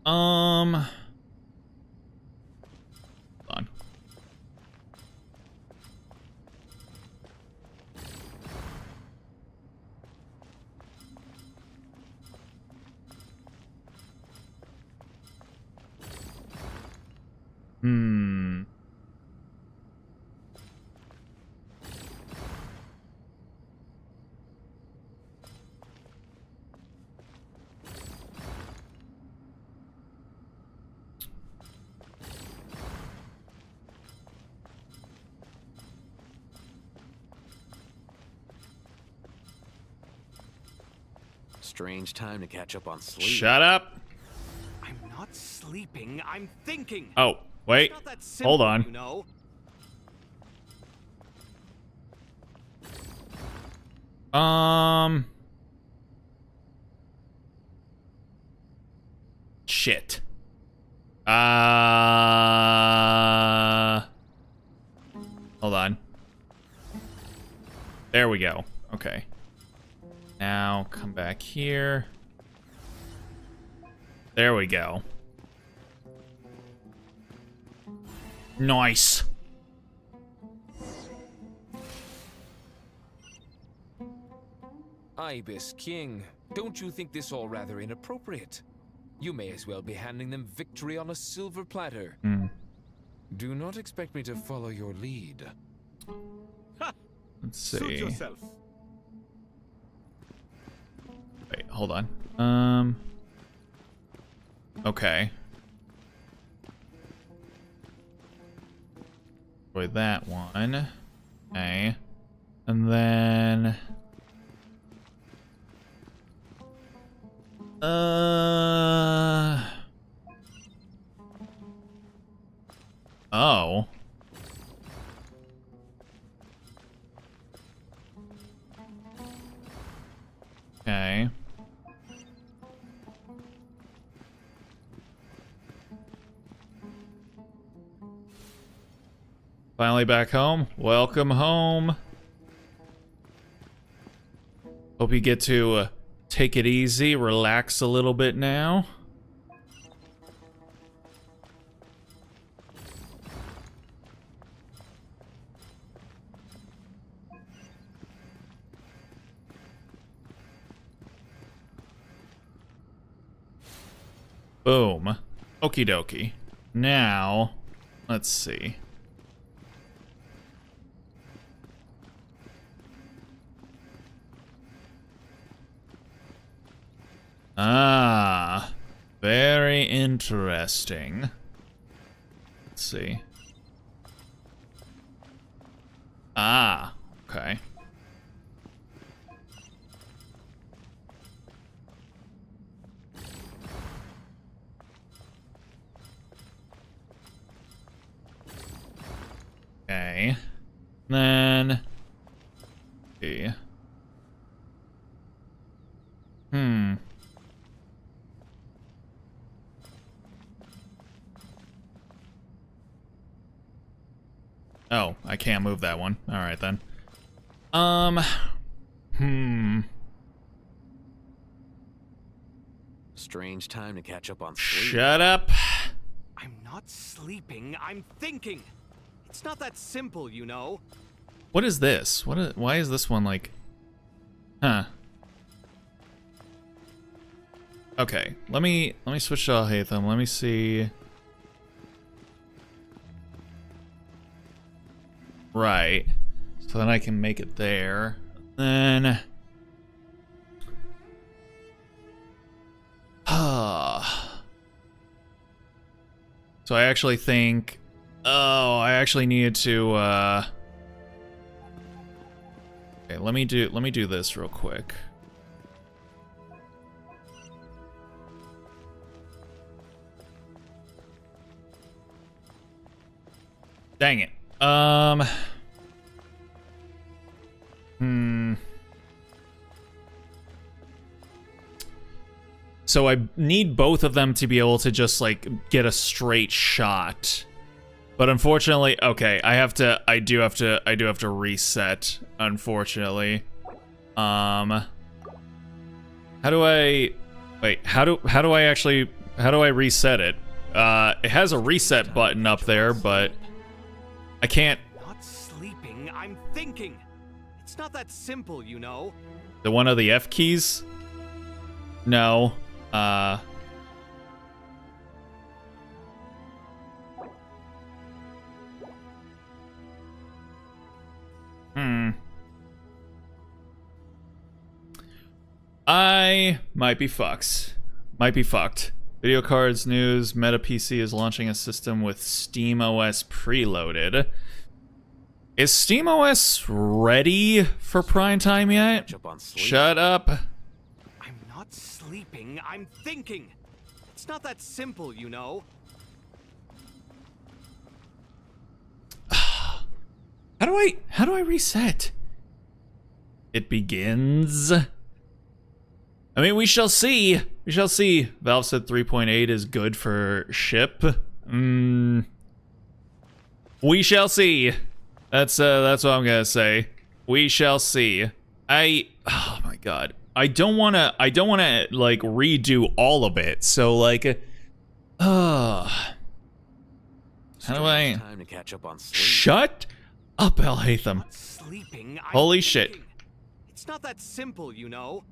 Hold on. Strange time to catch up on sleep. Shut up. I'm not sleeping, I'm thinking. Oh, wait. It's not that simple, Hold on. You know? Shit. Hold on. There we go. Okay. Now come back here. There we go. Nice. Ibis King, don't you think this all rather inappropriate? You may as well be handing them victory on a silver platter. Do not expect me to follow your lead. Let's see. Suit yourself. Wait, hold on. Okay. Destroy that one. Okay. And then... Oh. Okay. Finally back home. Welcome home. Hope you get to take it easy, relax a little bit now. Boom. Okie dokie. Now, let's see. Ah, very interesting. Let's see. Ah, okay. Okay. Then... see. Oh, I can't move that one. All right, then. Strange time to catch up on sleep. Shut up. I'm not sleeping, I'm thinking. It's not that simple, you know. What is this? Why is this one like... Huh. Okay, let me switch to Alhaitham. Let me see. Right. So then I can make it there. Then... So I actually think... Oh, I actually needed to, Okay, let me do this real quick. Dang it. So I need both of them to be able to just like get a straight shot. But unfortunately, okay, I do have to reset, unfortunately. How do I reset it? It has a reset button up there, but I can't. Not sleeping, I'm thinking. It's not that simple, you know. The one of the F keys? No. I might be fucked. Video cards news. Meta PC is launching a system with SteamOS preloaded. Is SteamOS ready for prime time yet? Shut up. I'm not sleeping, I'm thinking. It's not that simple, you know. How do I reset? It begins. I mean, we shall see. We shall see. Valve said 3.8 is good for ship. We shall see. That's what I'm gonna say. We shall see. Oh my god. I don't wanna like redo all of it. So like, how do I? Time to catch up on sleep. Shut up, Alhaitham. Sleeping, Holy shit. thinking. It's not that simple, you know.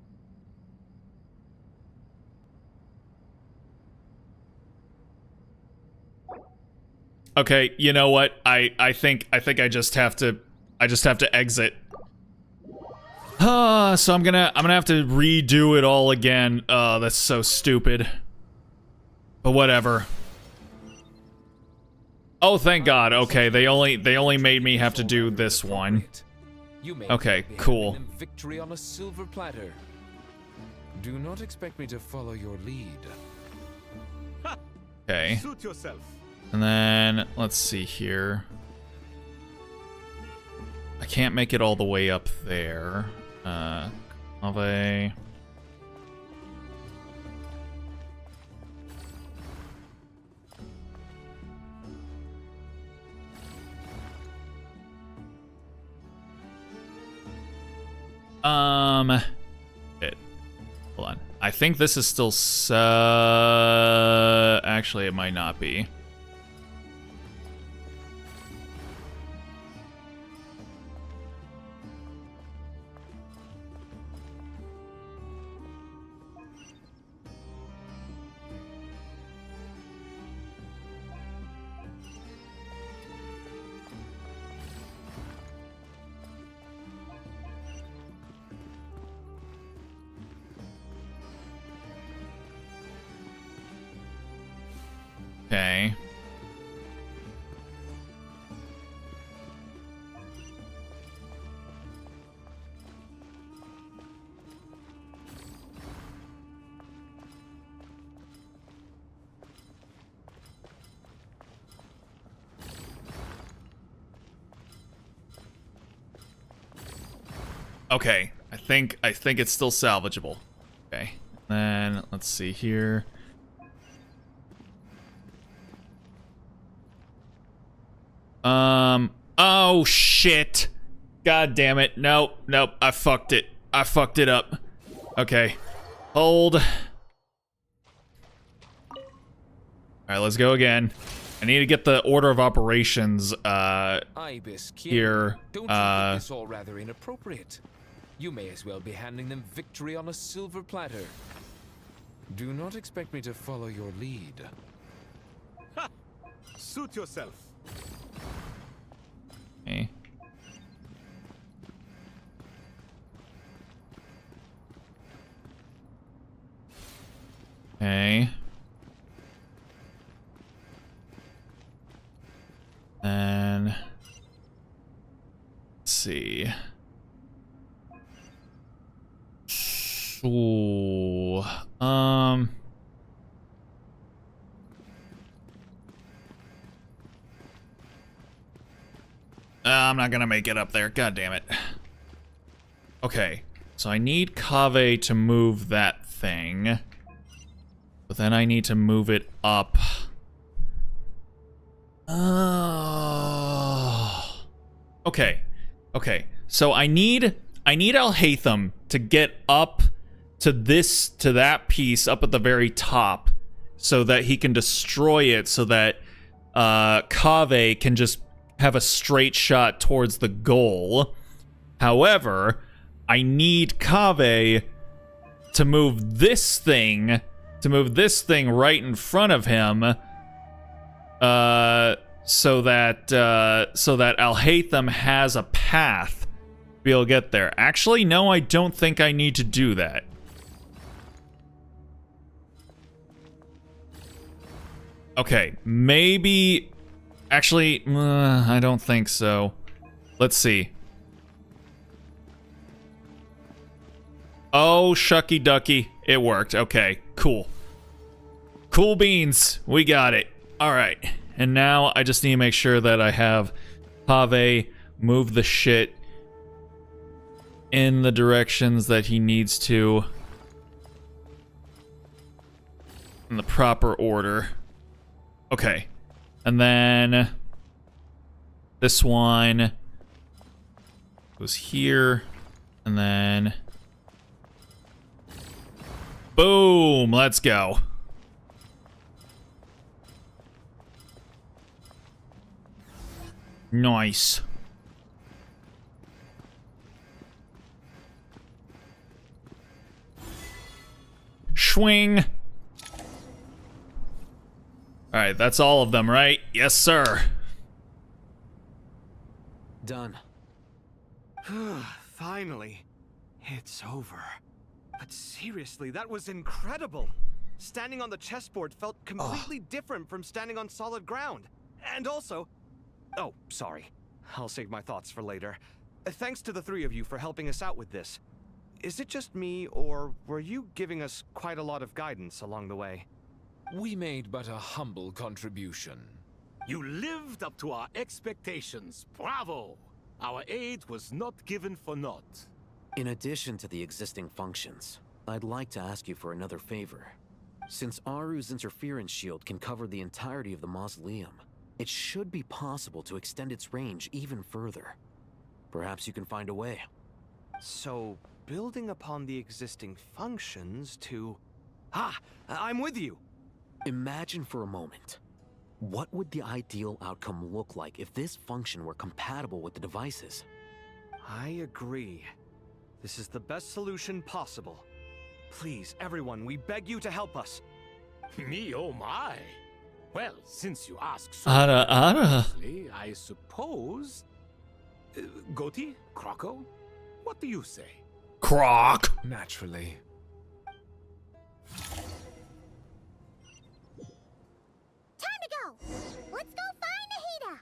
Okay, you know what? I think I just have to exit. So I'm gonna have to redo it all again. That's so stupid. But whatever. Oh, thank God. Okay, they only made me have to do this one. Okay, cool. Victory on a silver platter. Do not expect me to follow your lead. Okay. Suit yourself. And then, let's see here. I can't make it all the way up there. Ave. Shit. Hold on. I think this is still actually, it might not be. Okay. Okay, I think it's still salvageable. Okay. Then let's see here. Oh shit. God damn it. Nope, I fucked it. I fucked it up. Okay. Hold. Alright, let's go again. I need to get the order of operations Ibis, here. Don't you think this all rather inappropriate? You may as well be handing them victory on a silver platter. Do not expect me to follow your lead. Ha! Suit yourself. Okay. Okay. And let's see. Ooh. I'm not gonna make it up there. God damn it. Okay, so I need Kaveh to move that thing. But then I need to move it up. Okay. Okay. So I need Alhaitham to get up to that piece up at the very top so that he can destroy it so that Kaveh can just have a straight shot towards the goal. However, I need Kaveh to move this thing right in front of him so that Alhaitham has a path to be able to get there. Actually, no, I don't think I need to do that. Okay, maybe... Actually, I don't think so. Let's see. Oh, shucky ducky. It worked. Okay, cool. Cool beans. We got it. All right. And now I just need to make sure that I have Kaveh move the shit in the directions that he needs to in the proper order. Okay. And then this one goes here, and then boom, let's go. Nice. Swing. All right, that's all of them, right? Yes, sir. Done. Finally. It's over. But seriously, that was incredible. Standing on the chessboard felt completely different from standing on solid ground. And also... Oh, sorry. I'll save my thoughts for later. Thanks to the three of you for helping us out with this. Is it just me, or were you giving us quite a lot of guidance along the way? We made but a humble contribution. You lived up to our expectations. Bravo! Our aid was not given for naught. In addition to the existing functions, I'd like to ask you for another favor. Since Aru's interference shield can cover the entirety of the mausoleum, it should be possible to extend its range even further. Perhaps you can find a way. So, building upon the existing functions to... Ah! I'm with you! Imagine for a moment. What would the ideal outcome look like if this function were compatible with the devices? I agree. This is the best solution possible. Please, everyone, we beg you to help us. Me, oh my. Well, since you ask so Ara. honestly, I suppose... Goti? Croco? What do you say? Croc! Naturally. Let's go find Nahida!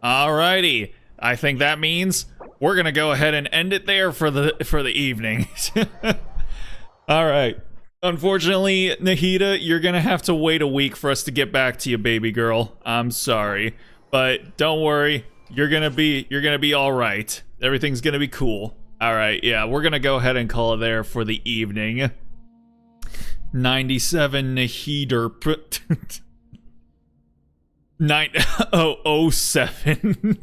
Alrighty. I think that means we're gonna go ahead and end it there for the evening. Alright. Unfortunately, Nahida, you're gonna have to wait a week for us to get back to you, baby girl. I'm sorry. But don't worry, you're gonna be alright. Everything's gonna be cool. Alright, yeah, we're gonna go ahead and call it there for the evening. 97 Nahida 9007.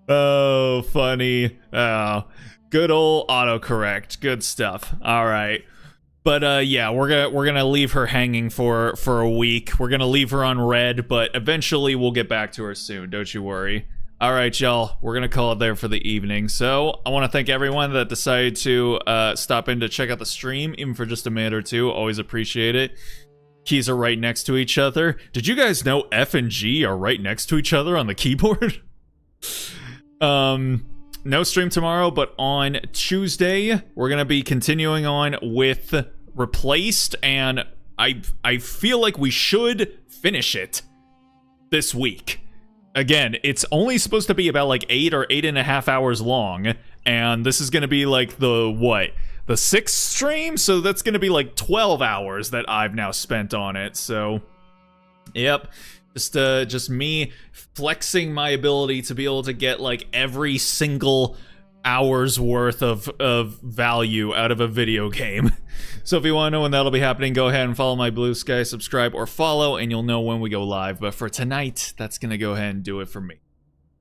Oh, funny. Oh, good old autocorrect. Good stuff. All right. But yeah, we're gonna leave her hanging for a week. We're gonna leave her on red, but eventually we'll get back to her soon. Don't you worry. All right, y'all. We're gonna call it there for the evening. So I want to thank everyone that decided to stop in to check out the stream, even for just a minute or two. Always appreciate it. Keys are right next to each other. Did you guys know F and G are right next to each other on the keyboard? No stream tomorrow, but on Tuesday we're gonna be continuing on with Replaced, and I feel like we should finish it this week. Again, it's only supposed to be about like 8 or 8.5 hours long, and this is gonna be like the 6th stream, so that's gonna be like 12 hours that I've now spent on it. So yep, just me flexing my ability to be able to get like every single hour's worth of value out of a video game. So if you want to know when that'll be happening, go ahead and follow my Blue Sky, subscribe or follow, and you'll know when we go live. But for tonight, that's gonna go ahead and do it for me.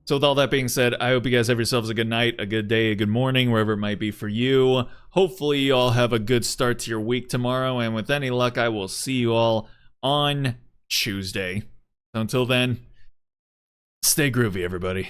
So with all that being said, I hope you guys have yourselves a good night, a good day, a good morning, wherever it might be for you. Hopefully you all have a good start to your week tomorrow, and with any luck, I will see you all on Tuesday. So until then, stay groovy, everybody.